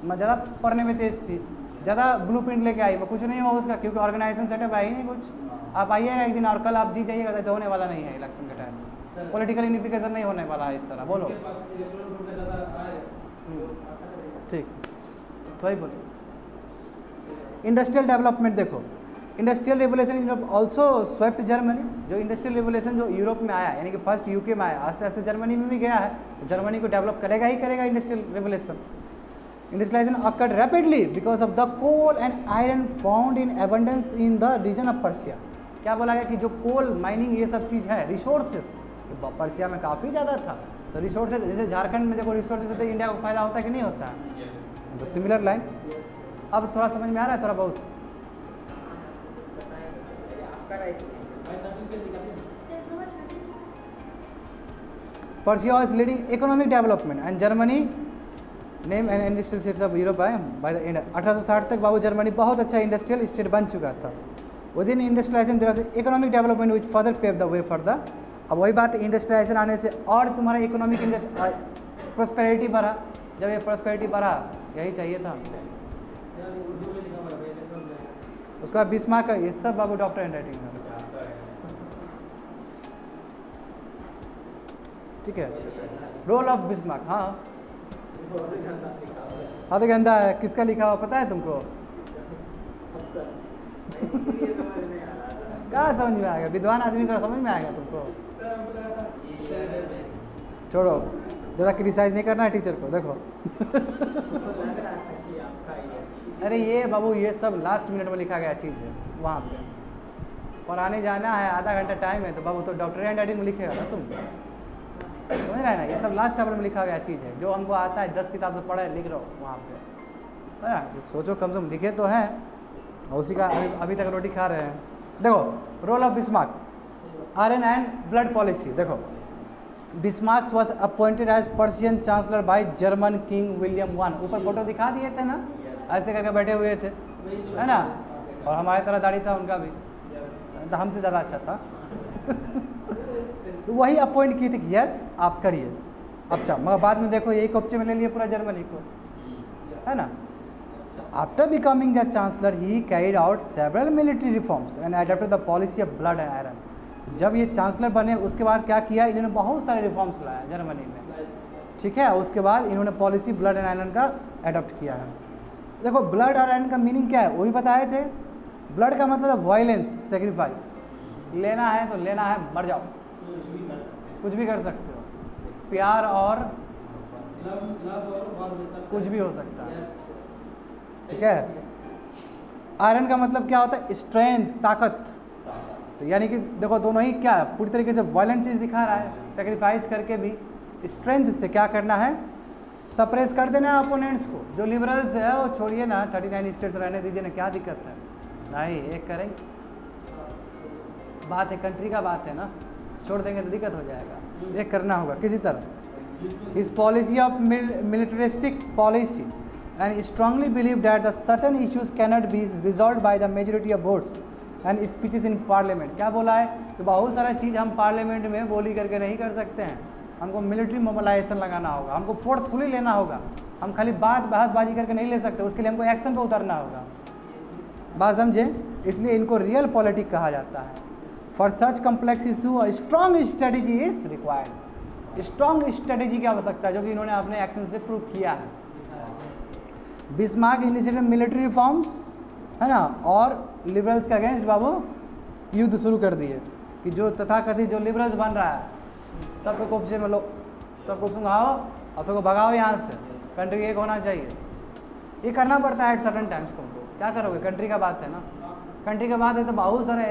मैं ज़्यादा पढ़ने में तेज थी, ज़्यादा ब्लूप्रिंट लेके आई, मैं कुछ नहीं हुआ उसका, क्योंकि ऑर्गेनाइजेशन सेटअप है ही नहीं कुछ। आप आइएगा एक दिन और कल आप जीत जाइएगा, ऐसा होने वाला नहीं है। इलेक्शन के टाइम पॉलिटिकल यूनिफिकेशन नहीं होने वाला है इस तरह। बोलो ठीक, तो वही बोलो। इंडस्ट्रियल डेवलपमेंट देखो, industrial revolution Europe also swept Germany. जो इंडस्ट्रियल रेवोल्यूशन जो यूरोप में आया, यानी कि फर्स्ट यूके में आया, आस्ते आस्ते जर्मनी में भी गया है, तो जर्मनी को डेवलप करेगा ही करेगा industrial revolution. Industrialisation occurred rapidly because of the coal and iron found in abundance in the region of Persia. क्या बोला गया कि जो कोल माइनिंग ये सब चीज़ है, रिसोर्सेज पर्सिया में काफ़ी ज़्यादा था। तो रिसोर्सेज जैसे झारखंड में देखो रिसोर्सेज से इंडिया को फायदा होता है कि नहीं होता है, तो सिमिलर लाइन। अब थोड़ा समझ में आ रहा है, थोड़ा बहुत। Persia was leading economic development and Germany name and industrial states of Europe by the end 1860 तक बाबू जर्मनी बहुत अच्छा इंडस्ट्रियल स्टेट बन चुका था। Within industrialisation there was economic development which further pave the way for the. अब वही बात, industrialisation आने से और तुम्हारा इकोनॉमिक प्रोस्पेरिटी बढ़ा। जब ये प्रोस्पेरिटी बढ़ा, यही चाहिए था। उसके बाद बिस्मार्क का ये सब बाबू डॉक्टर हैंड राइटिंग में, ठीक है। रोल ऑफ बिस्मार्क, हाँ हाँ तो गंदा है, किसका लिखा हुआ पता है तुमको? कहाँ समझ में आएगा, विद्वान आदमी का समझ में आएगा तुमको? छोड़ो, ज़्यादा क्रिटिसाइज नहीं करना है टीचर को। देखो अरे ये बाबू ये सब लास्ट मिनट में लिखा गया चीज़ है, वहाँ पे पढ़ाने जाना है, आधा घंटा टाइम है, तो बाबू तो डॉक्टर हैंड राइटिंग में लिखेगा ना तुम, समझ रहे हैं ना? ये सब लास्ट टाइम में लिखा गया चीज़ है, जो हमको आता है 10 किताब से पढ़े लिख रहा हूँ वहाँ पे, है ना? सोचो कम से कम लिखे तो हैं, और उसी का अभी तक रोटी खा रहे हैं। देखो role of Bismarck, iron and blood policy. देखो Bismarck was appointed as Prussian chancellor by German king William I। ऊपर फोटो दिखा दिए थे ना, ऐसे करके बैठे हुए थे, है ना? और हमारे तरह दाढ़ी था उनका भी, तो हमसे ज़्यादा अच्छा था तो वही अपॉइंट किए थे कि यस आप करिए। अच्छा मगर बाद में देखो यही कब्जे में ले लिए पूरा जर्मनी को, है ना? After becoming the chancellor he carried out several military reforms and adopted the policy of blood and iron. जब ये चांसलर बने उसके बाद क्या किया, इन्होंने बहुत सारे रिफॉर्म्स लाया जर्मनी में, ठीक है। उसके बाद इन्होंने पॉलिसी ब्लड एंड आयरन का एडॉप्ट किया है। देखो ब्लड और आयरन का मीनिंग क्या है वो भी बताए थे। ब्लड का मतलब वायलेंस, सेक्रीफाइस, लेना है तो लेना है, मर जाओ, कुछ भी कर सकते हो, प्यार और कुछ भी हो सकता है, ठीक है। आयरन का मतलब क्या होता है, स्ट्रेंथ, ताकत। तो यानी कि देखो दोनों ही क्या पूरी तरीके से वायलेंट चीज़ दिखा रहा है, सेक्रीफाइस करके भी स्ट्रेंथ से क्या करना है, सप्रेस कर देना है अपोनेंट्स को। जो लिबरल्स है वो छोड़िए ना, 39 स्टेट्स रहने दीजिए ना, क्या दिक्कत है? नहीं एक करेंगे, बात है कंट्री का, बात है ना, छोड़ देंगे तो दिक्कत हो जाएगा, एक करना होगा किसी तरह। इस policy of militaristic policy and strongly believe that the certain issues cannot be resolved by the majority of votes and speeches in parliament। क्या बोला है कि बहुत सारा चीज़ हम पार्लियामेंट में बोली करके नहीं कर सकते हैं, हमको मिलिट्री मोबिलाइजेशन लगाना होगा, हमको फोर्सफुली लेना होगा, हम खाली बहसबाजी करके नहीं ले सकते, उसके लिए हमको एक्शन पे उतरना होगा। बात समझे? इसलिए इनको रियल पॉलिटिक कहा जाता है। For such complex issue a strong strategy is required. Strong strategy की आवश्यकता है, जो कि इन्होंने अपने एक्शन से प्रूव किया है। बिस्मार्क इनिशिएटेड मिलिट्री रिफॉर्म्स, है ना, और लिबरल्स के अगेंस्ट बाबू युद्ध शुरू कर दिए कि जो तथाकथित जो लिबरल्स बन रहा है सबको कब्जे में लो, सबको सुंघाओ और सबको भगाओ यहाँ से, कंट्री एक होना चाहिए। ये करना पड़ता है एट सर्टन टाइम्स। तुमको क्या करोगे, कंट्री का बात है ना, कंट्री का बात है तो बहुत सारे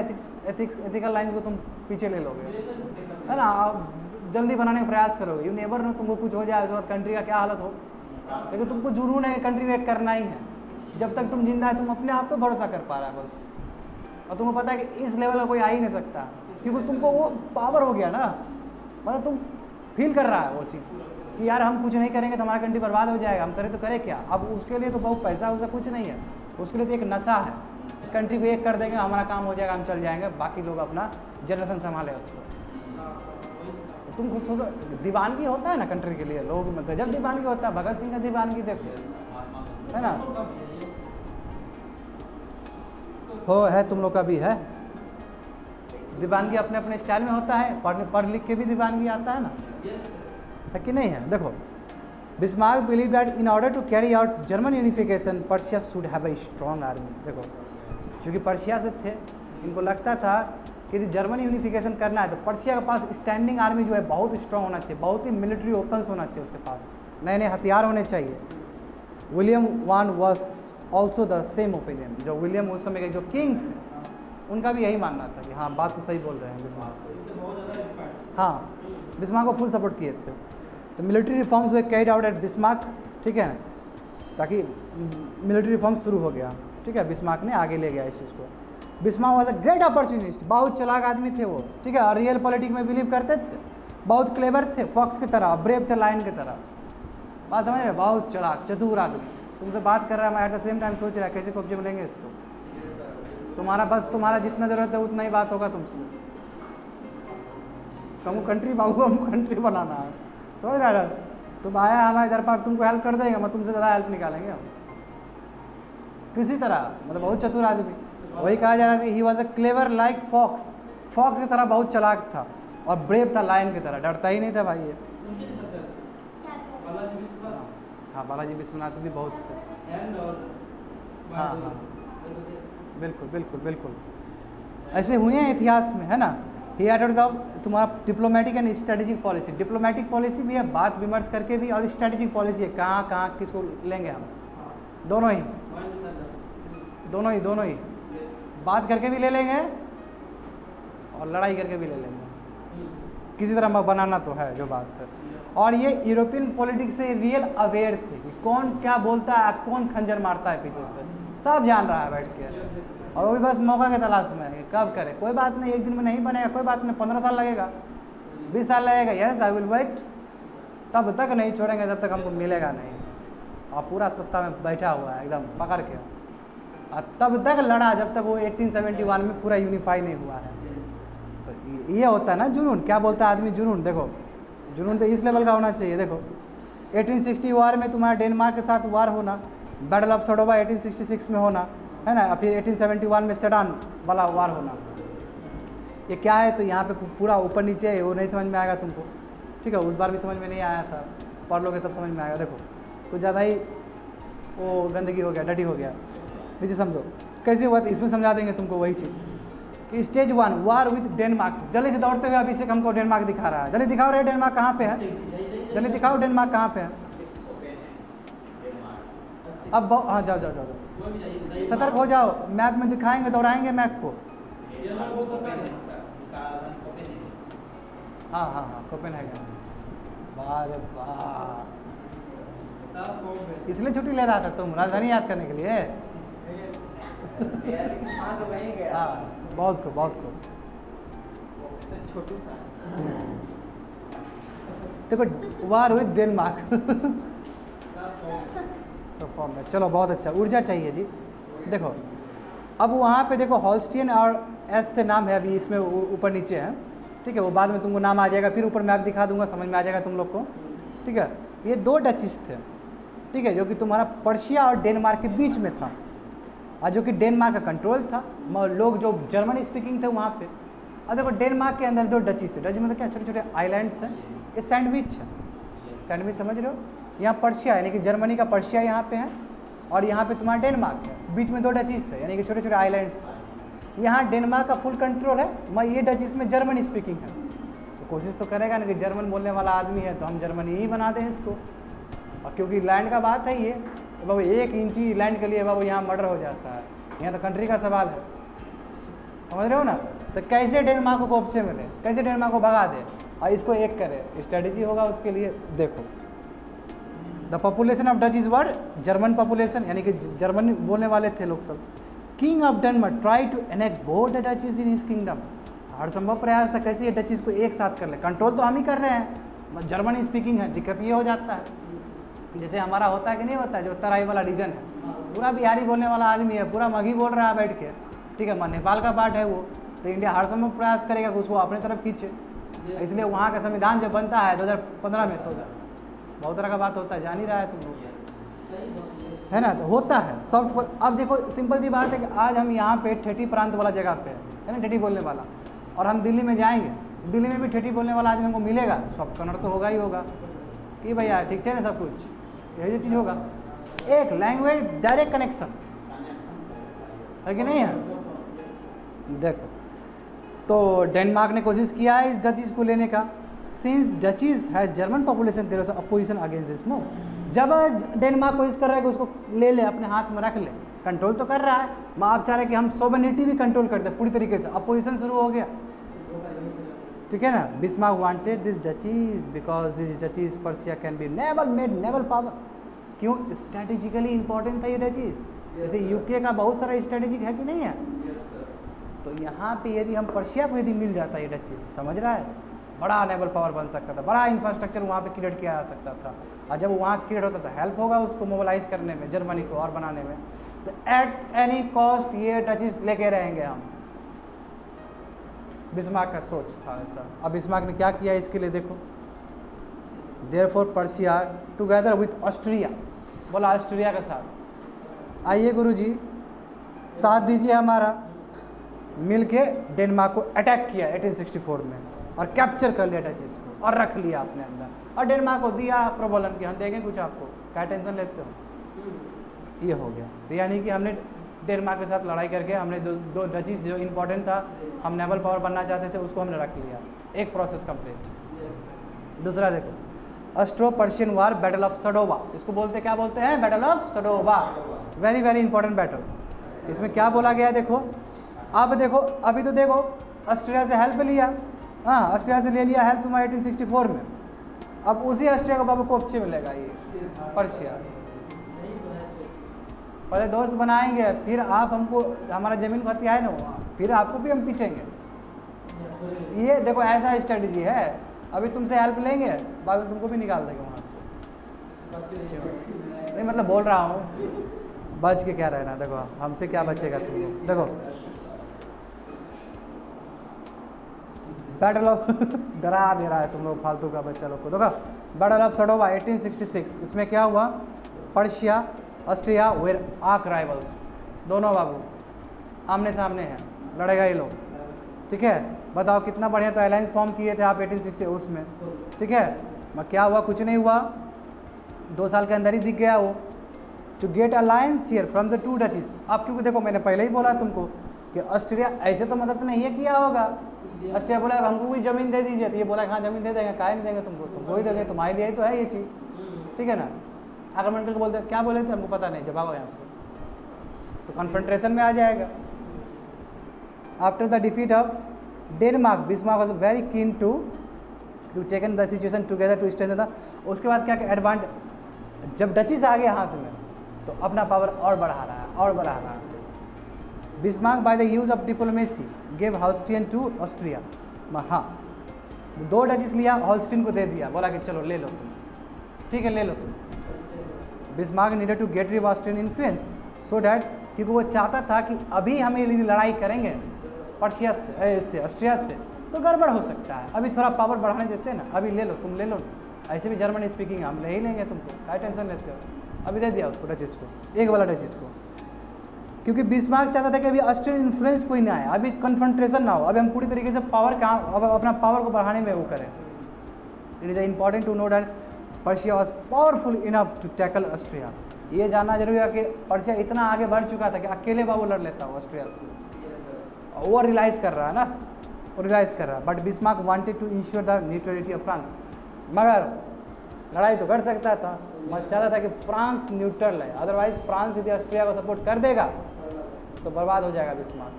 एथिकल लाइन को तुम पीछे ले लोगे, है ना, आप जल्दी बनाने का प्रयास करोगे। यू नेवर नो तुमको कुछ हो जाए उसके बाद कंट्री का क्या हालत हो, लेकिन तुमको जुनून है कंट्री में करना ही है। जब तक तुम जिंदा है तुम अपने आप पे भरोसा कर पा रहा है बस, और तुमको पता है कि इस लेवल का कोई आ ही नहीं सकता, क्योंकि तुमको वो पावर हो गया ना, मतलब तुम फील कर रहा है वो चीज़ कि यार हम कुछ नहीं करेंगे तो हमारा कंट्री बर्बाद हो जाएगा, हम करें तो करें क्या। अब उसके लिए तो बहुत पैसा वैसा कुछ नहीं है, उसके लिए तो एक नशा है, कंट्री को एक कर देंगे हमारा काम हो जाएगा, हम चल जाएंगे, बाकी लोग अपना जनरेशन संभाले उसको। तुम खुद सोचो, दीवानगी होता है ना कंट्री के लिए, लोग में गजब दीवानगी होता है। भगत सिंह का दीवानगी देखो, है ना, हो है, तुम लोग का भी है दीवानगी, अपने अपने स्टाइल में होता है, पढ़ लिख के भी दीवानगी आता है ना, है कि नहीं है। देखो Bismarck believe that in order to carry out German unification Persia should have a strong army. देखो क्योंकि पर्शिया से थे, इनको लगता था कि यदि जर्मन यूनिफिकेशन करना है तो पर्शिया के पास स्टैंडिंग आर्मी जो है बहुत स्ट्रॉन्ग होना चाहिए, बहुत ही मिलिट्री ओपन्स होना चाहिए, उसके पास नए नए हथियार होने चाहिए। William I was also the same opinion. जो विलियम उस समय के जो किंग थे उनका भी यही मानना था कि हाँ बात तो सही बोल रहे हैं बिस्मार्क, हाँ बिस्मार्क को फुल सपोर्ट किए थे। तो मिलिट्री रिफॉर्म्स हुए कैरिड आउट एट बिस्मार्क, ठीक है, ताकि मिलिट्री रिफॉर्म्स शुरू हो गया, ठीक है, बिस्मार्क ने आगे ले गया इस चीज़ को। Bismarck was a great opportunist, बहुत चालाक आदमी थे वो, ठीक है, और रियल पॉलिटिक्स में बिलीव करते थे, बहुत क्लेवर थे, फॉक्स की तरह, ब्रेव थे लायन की तरह। बात समझ रहे, बहुत चालाक चतुर आदमी। तुमसे बात कर रहा है, मैं एट द सेम टाइम सोच रहा है कैसे कब्जे में लेंगे इसको। तुम्हारा बस तुम्हारा जितना ज़रूरत है उतना ही बात होगा तुमसे। तुमको कंट्री बाबू, हमको कंट्री बनाना है, समझ रहा है। तुम आया हमारे दर पर, तुमको हेल्प कर देंगे, मैं तुमसे ज़्यादा हेल्प निकालेंगे हम किसी तरह, मतलब बहुत चतुर आदमी। वही कहा जा रहा था, he was a clever like fox, fox की तरह बहुत चालाक था, और ब्रेव था लायन की तरह, डरता ही नहीं था भाई ये। हाँ बालाजी विश्वनाथ भी बहुत थे। हाँ हाँ बिल्कुल बिल्कुल बिल्कुल, ऐसे हुए हैं इतिहास में, है ना। ही एडेड द तुम्हारा diplomatic and strategic policy, diplomatic policy भी है, बात विमर्श करके भी, और स्ट्रेटेजिक पॉलिसी है, कहाँ कहाँ किसको लेंगे हम, दोनों ही दोनों ही बात करके भी ले लेंगे और लड़ाई करके भी ले लेंगे, किसी तरह बनाना तो है जो बात है। और ये यूरोपियन पॉलिटिक्स से रियल अवेयर थे कि कौन क्या बोलता है, कौन खंजर मारता है पीछे से, सब जान रहा है बैठ के, और वो भी बस मौका के तलाश में है, कब करे, कोई बात नहीं, एक दिन में नहीं बनेगा, कोई बात नहीं, 15 साल लगेगा, 20 साल लगेगा, यस आई विल वेट, तब तक नहीं छोड़ेंगे जब तक हमको मिलेगा नहीं, और पूरा सत्ता में बैठा हुआ है एकदम पकड़ के, और तब तक लड़ा जब तक वो 1871 में पूरा यूनिफाई नहीं हुआ है। तो ये होता है ना जुनून, क्या बोलता है आदमी, जुनून, देखो जुनून तो इस लेवल का होना चाहिए। देखो 1860 वार में तुम्हारा डेनमार्क के साथ वार होना, बैटल ऑफ सडोवा 1866 में होना, है ना, फिर 1871 में सेडान वाला वार होना, ये क्या है, तो यहाँ पे पूरा ऊपर नीचे है, वो नहीं समझ में आएगा तुमको, ठीक है, उस बार भी समझ में नहीं आया था, पढ़ लोगे तब समझ में आएगा। देखो कुछ ज़्यादा ही वो गंदगी हो गया, डटी हो गया, नीचे समझो कैसे हुआ, तो इसमें समझा देंगे तुमको वही चीज़ कि स्टेज 1 वार विद डेनमार्क, जल्दी से दौड़ते हुए अभिषेक हमको डेनमार्क दिखा रहा है, जल्दी दिखाओ रे डेनमार्क कहाँ पे है, जल्दी दिखाओ डेनमार्क कहाँ पे है। अब हाँ जाओ जाओ जाओ, सतर्क हो जाओ, मैप में दिखाएंगे, दौड़ाएंगे मैप को। हाँ हाँ हाँ कोपेनहेगन, वाह रे वाह, इसलिए छुट्टी ले रहा था तुम राजधानी याद करने के लिए। हाँ बहुत खूब बहुत खूब, देखो वार विद डेनमार्क फॉर्म में, चलो बहुत अच्छा, ऊर्जा चाहिए जी। देखो अब वहाँ पे देखो हॉल्स्टियन और एस से नाम है, अभी इसमें ऊपर नीचे है, ठीक है, वो बाद में तुमको नाम आ जाएगा, फिर ऊपर मैप दिखा दूंगा, समझ में आ जाएगा तुम लोग को, ठीक है। ये 2 डचीज थे, ठीक है, जो कि तुम्हारा पर्शिया और डेनमार्क के बीच में था, और जो कि डेनमार्क का कंट्रोल था, लोग जो जर्मन स्पीकिंग थे वहाँ पे। और देखो डेनमार्क के अंदर 2 डचीज है, डच मतलब क्या, छोटे छोटे आइलैंड्स हैं, ये सैंडविच है, सैंडविच समझ रहे हो, यहाँ पर्शिया यानी कि जर्मनी का पर्शिया यहाँ पे है, और यहाँ पे तुम्हारा डेनमार्क है, बीच में 2 डचीज है, यानी कि छोटे छोटे आइलैंड्स। यहाँ डेनमार्क का फुल कंट्रोल है, मैं ये डचीज में जर्मन स्पीकिंग है, तो कोशिश तो करेगा ना कि जर्मन बोलने वाला आदमी है तो हम जर्मनी ही बना दें इसको, और क्योंकि लैंड का बात है ये, तो बाबू 1 इंची लैंड के लिए बाबू यहाँ मर्डर हो जाता है, यहाँ तो कंट्री का सवाल है, समझ रहे हो ना। तो कैसे डेनमार्क को कोपचे में ले, कैसे डेनमार्क को भगा दे और इसको एक करे, स्ट्रेटेजी होगा उसके लिए। देखो the population of Dutch is were German population, यानी कि जर्मनी बोलने वाले थे लोग सब। King of Denmark try to annex both the duchies in his kingdom, हर संभव प्रयास था कैसे ये डचीज को एक साथ कर ले, कंट्रोल तो हम ही कर रहे हैं, जर्मनी स्पीकिंग है, दिक्कत ये हो जाता है जैसे हमारा होता है कि नहीं होता है, जो तराई वाला रीजन है, पूरा बिहारी बोलने वाला आदमी है, पूरा मगही बोल रहा है बैठ के, ठीक है, नेपाल का पार्ट है वो, तो इंडिया हर समय प्रयास करेगा कि उसको अपने तरफ खींचे, इसलिए वहाँ का संविधान जब बनता है 2015 में, तो बहुत तरह का बात होता है, जान ही रहा है तुम लोग, है ना, तो होता है सॉफ्ट। अब देखो सिंपल सी बात है कि आज हम यहाँ पे ठेठी प्रांत वाला जगह पे है ना, ठेठी बोलने वाला, और हम दिल्ली में जाएंगे, दिल्ली में भी ठेठी बोलने वाला आदमी हमको मिलेगा, सब कन्नड़ तो होगा ही होगा कि भैया ठीक है ना, सब कुछ यही चीज़ होगा, एक लैंग्वेज डायरेक्ट कनेक्शन है कि नहीं है। देखो तो डेनमार्क ने कोशिश किया है इस डचीज को लेने का, since duchies has German population there was opposition against this move. जब डेनमार्क कोशिश कर रहा है कि उसको ले ले, अपने हाथ में रख ले, कंट्रोल तो कर रहा है, मैं आप चाह रहे हैं कि हम सोवेनिटी भी कंट्रोल कर दे पूरी तरीके से, अपोजिशन शुरू हो गया, ठीक है ना। Bismarck wanted this duchies because this duchies Prussia can be naval made naval power, क्यों, स्ट्रेटेजिकली इंपॉर्टेंट था ये डचीज, जैसे यूके का बहुत सारा स्ट्रेटेजिक है कि नहीं है, तो यहाँ पे यदि हम पर्शिया को यदि मिल जाता ये डचीज, समझ रहा है, बड़ा नेवल पावर बन सकता था, बड़ा इंफ्रास्ट्रक्चर वहाँ पे क्रिएट किया जा सकता था, और जब वहाँ क्रिएट होता तो हेल्प होगा उसको मोबिलाइज करने में, जर्मनी को और बनाने में, तो एट एनी कॉस्ट ये डचीज लेके रहेंगे हम, बिस्मार्क का सोच था ऐसा। अब बिस्मार्क ने क्या किया इसके लिए, देखो therefore Persia together with Austria, बोला ऑस्ट्रिया के साथ, आइए गुरुजी साथ दीजिए हमारा, मिल के डेनमार्क को अटैक किया 1864 में और कैप्चर कर लिया डचीज को और रख लिया अपने अंदर, और डेनमार्क को दिया प्रबोलन कि हम देंगे कुछ आपको, क्या टेंशन लेते हो। ये हो गया। तो यानी कि हमने डेनमार्क के साथ लड़ाई करके हमने दो डचीज जो इम्पोर्टेंट था, हम नेवल पावर बनना चाहते थे, उसको हमने रख लिया। एक प्रोसेस कंप्लीट। दूसरा देखो, Austro Prussian war, battle of Sadowa, इसको बोलते क्या बोलते हैं, battle of Sadowa. Very very important battle. इसमें क्या बोला गया है देखो, अब देखो, अभी तो देखो ऑस्ट्रिया से हेल्प लिया, हाँ ऑस्ट्रिया से ले लिया हेल्प तुम्हारा 1864 में, अब उसी ऑस्ट्रिया को बाबू कोप्चे मिलेगा ये पर्शिया। पहले दोस्त बनाएंगे, फिर आप हमको, हमारा ज़मीन को हथियाए ना, फिर आपको भी हम पीटेंगे। ये देखो ऐसा स्ट्रेटजी है। अभी तुमसे हेल्प लेंगे, बाद में तुमको भी निकाल देंगे वहाँ से। नहीं मतलब बोल रहा हूँ, बच के क्या रहना, देखो हमसे क्या बचेगा तुमको। देखो बैटल ऑफ डरा दे रहा है तुम लोग फालतू का बच्चा लोग को। देखो बैटल ऑफ सडोवा 1866, इसमें क्या हुआ, Persia Austria were arch rivals, दोनों बाबू आमने सामने हैं, लड़ेगा ये लोग, ठीक है। बताओ कितना बढ़िया तो अलायंस फॉर्म किए थे आप 1860 उसमें, ठीक है। मैं क्या हुआ, कुछ नहीं हुआ, 2 साल के अंदर ही दिख गया वो, to get alliance here from the two duchies. अब क्योंकि देखो मैंने पहले ही बोला तुमको कि ऑस्ट्रिया ऐसे तो मदद नहीं है किया होगा, ऑस्ट्रिया बोला हमको कोई ज़मीन दे दीजिए, तो ये बोला हाँ ज़मीन दे देंगे, काहे नहीं देंगे तुमको ही देंगे, तुम्हारे लिए ही तो है ये चीज़, ठीक है ना। आक्रमण को बोलते क्या बोले थे हमको पता नहीं, जब आओ यहाँ से तो कन्फ्रंट्रेशन में आ जाएगा। After the defeat of Denmark, Bismarck was very keen to taken the situation together to strengthen the. उसके बाद क्या एडवांटेज, जब डचीज आ गए हाथ में तो अपना पावर और बढ़ा रहा है और बढ़ा रहा है। Bismarck by the use of diplomacy gave Holstein to Austria. हाँ 2 डचीज लिया, हॉल्स्टीन को दे दिया, बोला कि चलो ले लो तुम, ठीक है ले लो तुम। Bismarck needed to get rid Austrian influence so that, क्योंकि वो चाहता था कि अभी हमें यदि लड़ाई करेंगे पर्शिया से, इससे ऑस्ट्रिया से, तो गड़बड़ हो सकता है, अभी थोड़ा पावर बढ़ाने देते हैं ना, अभी ले लो तुम ले लो, ऐसे भी जर्मन स्पीकिंग हम ले ही लेंगे तुमको, क्या टेंशन लेते हो। अभी दे दिया उसको डचीज को, एक वाला डचीज को, क्योंकि बिस्मार्क चाहता था कि अभी ऑस्ट्रियन इन्फ्लुएंस कोई ना आए, अभी कन्फ्रंट्रेशन ना हो, अभी हम पूरी तरीके से पावर का अपना पावर को बढ़ाने में वो करें। It is important to know that Persia was powerful enough to tackle Austria. ये जानना जरूरी है कि पर्शिया इतना आगे बढ़ चुका था कि अकेले बाबू लड़ लेता हो ऑस्ट्रिया से। वो रियलाइज़ कर रहा है ना, वो रियलाइज़ कर रहा है। But Bismarck wanted to ensure the neutrality of France, मगर लड़ाई तो कर सकता था, मैं चाहता था कि फ्रांस न्यूट्रल है, अदरवाइज फ्रांस यदि ऑस्ट्रिया को सपोर्ट कर देगा तो बर्बाद हो जाएगा बिस्मार्क।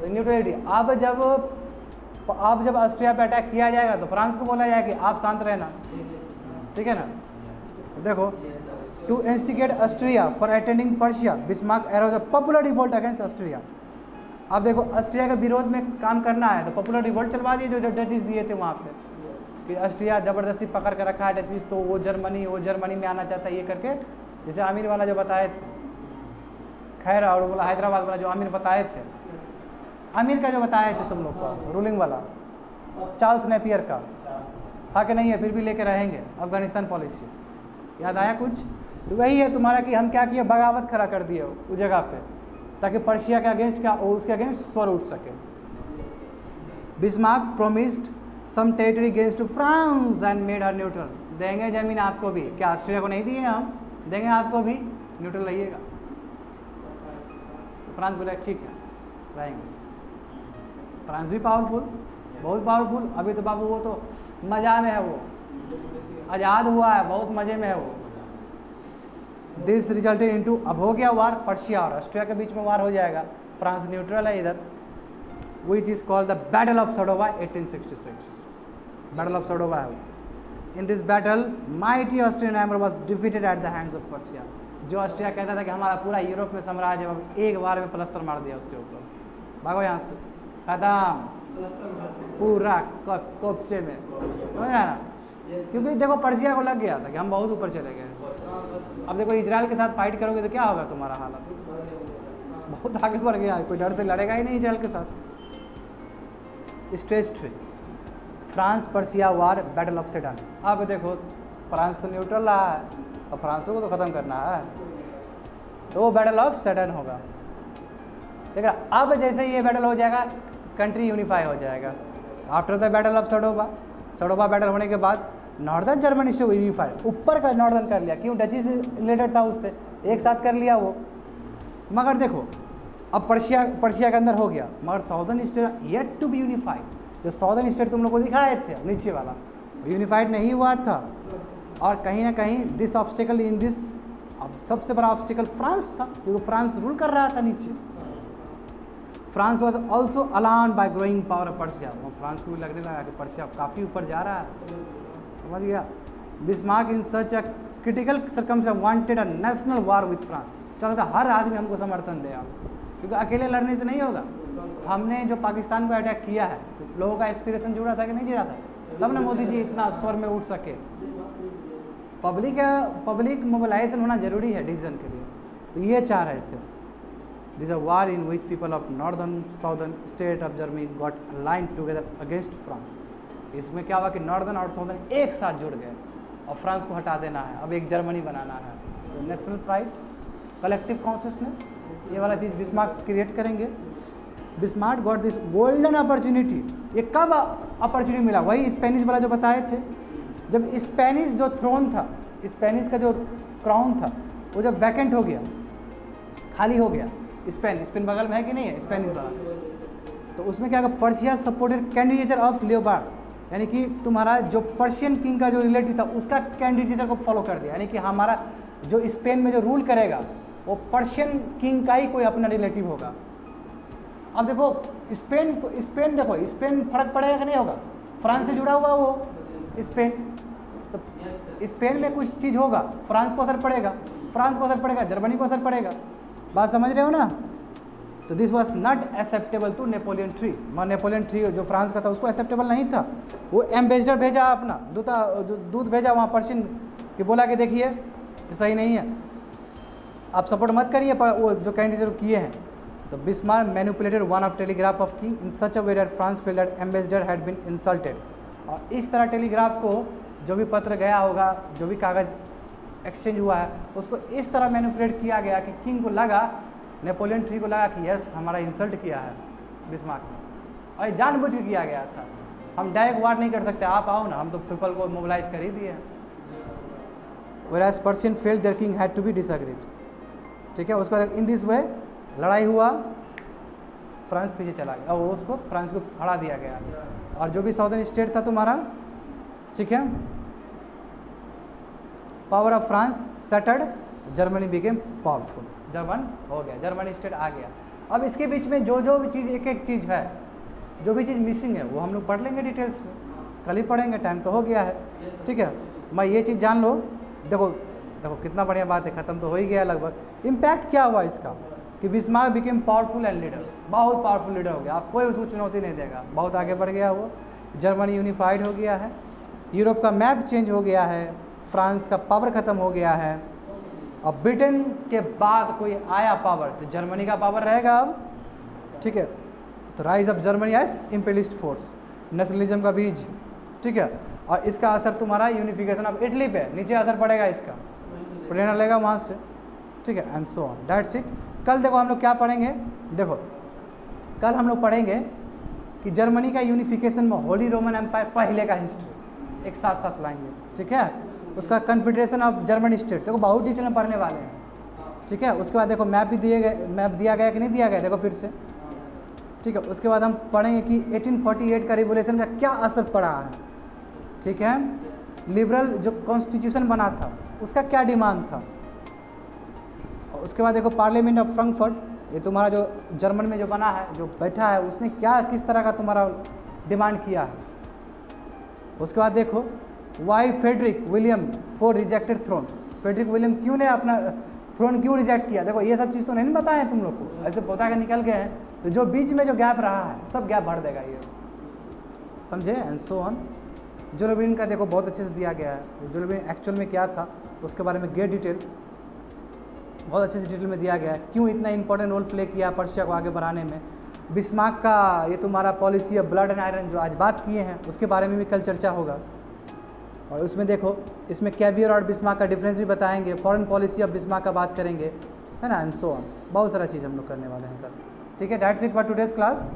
तो न्यूट्रलिटी, अब जब ऑस्ट्रिया पे अटैक किया जाएगा तो फ्रांस को बोला जाएगा कि आप शांत रहना, ठीक है ना। देखो to instigate Austria for attending Persia, Bismarck arouse a popular revolt against Austria. अब देखो ऑस्ट्रिया के विरोध में काम करना है तो पॉपुलर रिवोल्ट चलवा दिए जो डचीज दिए थे वहाँ पे, कि ऑस्ट्रिया ज़बरदस्ती पकड़ कर रखा है डचीज, तो वो जर्मनी में आना चाहता है ये करके, जैसे आमिर वाला जो बताए थे, खैर और बोला हैदराबाद वाला जो आमिर बताए थे, आमिर का जो बताए थे तुम लोग को रूलिंग वाला, चार्ल्स नेपियर का, हाँ कि नहीं है, फिर भी लेके रहेंगे अफगानिस्तान पॉलिसी, याद आया कुछ। तो वही है तुम्हारा कि हम क्या किए, बगावत खड़ा कर दिए उस जगह पे, ताकि पर्शिया के अगेंस्ट क्या उसके अगेंस्ट स्वर उठ सके। Bismarck promised some territory gains to France and made her neutral. देंगे जमीन आपको भी, क्या ऑस्ट्रिया को नहीं दिए हम, देंगे आपको भी, न्यूट्रल रहिएगा। तो फ्रांस बोला ठीक है रहेंगे। फ्रांस भी पावरफुल, बहुत पावरफुल, अभी तो बाबू वो तो मज़ा में है, वो आज़ाद हुआ है, बहुत मज़े में है वो। दिस रिजल्टेड इनटू, अब हो गया वार, पर्शिया और ऑस्ट्रिया के बीच में वार हो जाएगा, फ्रांस न्यूट्रल है इधर, which is called the battle of Sadowa 1866, battle of Sadowa है। In this battle mighty Austrian empire was defeated at the hands of Prussia. जो ऑस्ट्रिया कहता था कि हमारा पूरा यूरोप में साम्राज्य, अब एक बार में प्लस्तर मार दिया उसके ऊपर, भागो यहाँ से, खत्म पूरा कोपचे में, समझ रहा है ना। क्योंकि देखो पर्शिया को लग गया था कि हम बहुत ऊपर चले गए। अब देखो इजराइल के साथ फाइट करोगे तो क्या होगा तुम्हारा हालत, बहुत आगे बढ़ गया, कोई डर से लड़ेगा ही नहीं इजराइल के साथ। Stage 3 France Persia war, battle of sedan. अब देखो फ्रांस तो न्यूट्रल रहा है और फ्रांस को तो ख़त्म करना है, तो वो बैटल ऑफ सेडन होगा। लेकिन अब जैसे ये बैटल हो जाएगा कंट्री यूनिफाई हो जाएगा। After the battle of Sadowa battle होने के बाद नॉर्दर्न जर्मनी से यूनिफाइड, ऊपर का नॉर्दर्न कर लिया, क्यों डची से रिलेटेड था उससे, एक साथ कर लिया वो। मगर देखो अब पर्शिया के अंदर हो गया, मगर southern state yet to be unified. जो साउदर्न स्टेट तुम लोग को दिखाए थे नीचे वाला, यूनिफाइड नहीं हुआ था। और कहीं ना कहीं दिस ऑब्स्टिकल इन दिस, अब सबसे बड़ा ऑब्स्टिकल फ्रांस था, क्योंकि फ्रांस रूल कर रहा था नीचे। France was also alarmed bye growing power of Persia. France को भी लगने लगा कि पर्शिया काफ़ी ऊपर जा रहा है, समझ गया। Bismarck in such a critical circumstance wanted a national war with France. चलता हर आदमी हमको समर्थन दे आप, क्योंकि अकेले लड़ने से नहीं होगा। हमने जो पाकिस्तान को अटैक किया है तो लोगों का एस्पिरेशन जुड़ा था कि नहीं जुड़ा था, तब ना मोदी जी इतना स्वर में उठ सके। पब्लिक मोबिलाइजेशन होना जरूरी है डिसीजन के लिए। तो ये चाह रहे थे, this a war in which people of northern southern state of Germany got align together against France. इसमें क्या हुआ कि नॉर्दर्न और साउदर्न एक साथ जुड़ गए और फ्रांस को हटा देना है, अब एक जर्मनी बनाना है। तो नेशनल प्राइड, कलेक्टिव कॉन्शियसनेस, ये वाला चीज़ बिस्मार्क क्रिएट करेंगे। Bismarck got this golden opportunity. ये कब अपॉर्चुनिटी मिला? वही स्पेनिश वाला जो बताए थे, जब स्पेनिश जो थ्रोन था, स्पेनिश का जो क्राउन था, वो जब वैकेंट हो गया, खाली हो गया। स्पेन बगल में है कि नहीं है स्पेनिश वाला, तो उसमें क्या होगा, पर्शिया सपोर्टेड कैंडिडेचर ऑफ लियोबार्ड, यानी कि तुम्हारा जो पर्शियन किंग का जो रिलेटिव था उसका कैंडिडेचर को फॉलो कर दिया। यानी कि हमारा जो स्पेन में जो रूल करेगा वो पर्शियन किंग का ही कोई अपना रिलेटिव होगा। अब देखो स्पेन देखो, स्पेन फर्क पड़ेगा कि नहीं होगा, फ्रांस से जुड़ा हुआ वो स्पेन, तो स्पेन में कुछ चीज़ होगा, फ्रांस को असर पड़ेगा, फ्रांस को असर पड़ेगा, जर्मनी को असर पड़ेगा। बात समझ रहे हो ना? तो this was not acceptable to Napoleon three. Napoleon three जो फ्रांस का था उसको एक्सेप्टेबल नहीं था। वो एम्बेसडर भेजा अपना, दूत भेजा वहाँ पर्शियन कि बोला कि देखिए सही नहीं है, आप सपोर्ट मत करिए, पर वो जो कैंडिडेट किए हैं। तो Bismarck manipulated one of telegraph of king in such a way that France felt that ambassador had been insulted. और इस तरह टेलीग्राफ को, जो भी पत्र गया होगा, जो भी कागज़ एक्सचेंज हुआ है, उसको इस तरह मैनिपुलेट किया गया कि किंग को लगा, नेपोलियन थ्री को लगा कि यस हमारा इंसल्ट किया है बिस्मार्क ने, और जानबूझ के किया गया था। हम डायरेक्ट वार नहीं कर सकते, आप आओ ना, हम तो पीपल को मोबिलाइज कर ही दिए। Whereas Persian felt their king had to be disagreed। ठीक है, उसके बाद इन दिस वे लड़ाई हुआ, फ्रांस पीछे चला गया और उसको फ्रांस को हरा दिया गया। और जो भी साउदर्न स्टेट था तुम्हारा, ठीक है, power of France centred, Germany became powerful, German हो गया, जर्मनी स्टेट आ गया। अब इसके बीच में जो जो भी चीज़, एक एक चीज़ है, जो भी चीज़ मिसिंग है वो हम लोग पढ़ लेंगे डिटेल्स में, कल ही पढ़ेंगे, टाइम तो हो गया है। ठीक है, मैं ये चीज़ जान लो। देखो कितना बढ़िया बात है, ख़त्म तो हो ही गया लगभग। इम्पैक्ट क्या हुआ इसका कि Bismarck became powerful and leader, बहुत पावरफुल लीडर हो गया, आप कोई उसको चुनौती नहीं देगा, बहुत आगे बढ़ गया वो। जर्मनी यूनिफाइड हो गया है, यूरोप का मैप चेंज हो गया है, फ्रांस का पावर ख़त्म हो गया है। अब ब्रिटेन के बाद कोई आया पावर, तो जर्मनी का पावर रहेगा अब। ठीक है, तो rise of Germany as imperialist force, nationalism का बीज। ठीक है, और इसका असर तुम्हारा यूनिफिकेशन ऑफ इटली पे, नीचे असर पड़ेगा इसका, प्रेरणा लेगा वहाँ से। ठीक है, and so on, that's it. कल देखो हम लोग क्या पढ़ेंगे, देखो कल हम लोग पढ़ेंगे कि जर्मनी का यूनिफिकेशन में होली रोमन एम्पायर पहले का हिस्ट्री एक साथ साथ लाएंगे। ठीक है, उसका कन्फेडरेशन ऑफ जर्मन स्टेट, देखो बहुत डिटेल में पढ़ने वाले हैं। ठीक है, उसके बाद देखो मैप भी मैप दिया गया कि नहीं दिया गया, देखो फिर से। ठीक है, उसके बाद हम पढ़ेंगे कि 1848 का रिवोल्यूशन का क्या असर पड़ा है। ठीक है, लिबरल जो कॉन्स्टिट्यूशन बना था उसका क्या डिमांड था। और उसके बाद देखो पार्लियामेंट ऑफ फ्रैंकफर्ट, ये तुम्हारा जो जर्मन में जो बना है, जो बैठा है, उसने क्या किस तरह का तुम्हारा डिमांड किया है। उसके बाद देखो why Frederick William for rejected throne, Frederick William क्यों ने अपना थ्रोन क्यों रिजेक्ट किया। देखो ये सब चीज़ तो नहीं बताए तुम लोग को, ऐसे बता के निकल गए हैं, तो जो बीच में जो गैप रहा है सब गैप भर देगा ये, समझे। And so on. जुलेबिन का देखो बहुत अच्छे से दिया गया है, जुलेबिन एक्चुअल में क्या था उसके बारे में ग्रेट डिटेल, बहुत अच्छे से डिटेल में दिया गया है, क्यों इतना इंपॉर्टेंट रोल प्ले किया पर्शिया को आगे बढ़ाने में। बिस्मार्क का ये तुम्हारा policy of blood and iron जो आज बात किए हैं उसके बारे में भी कल चर्चा होगा। और उसमें देखो इसमें कैवियर और बिस्मार्क का डिफरेंस भी बताएंगे, फॉरेन पॉलिसी ऑफ बिस्मार्क का बात करेंगे, है ना, एंड सो ऑन। बहुत सारा चीज़ हम लोग करने वाले हैं कल। ठीक है, that's it for today's class.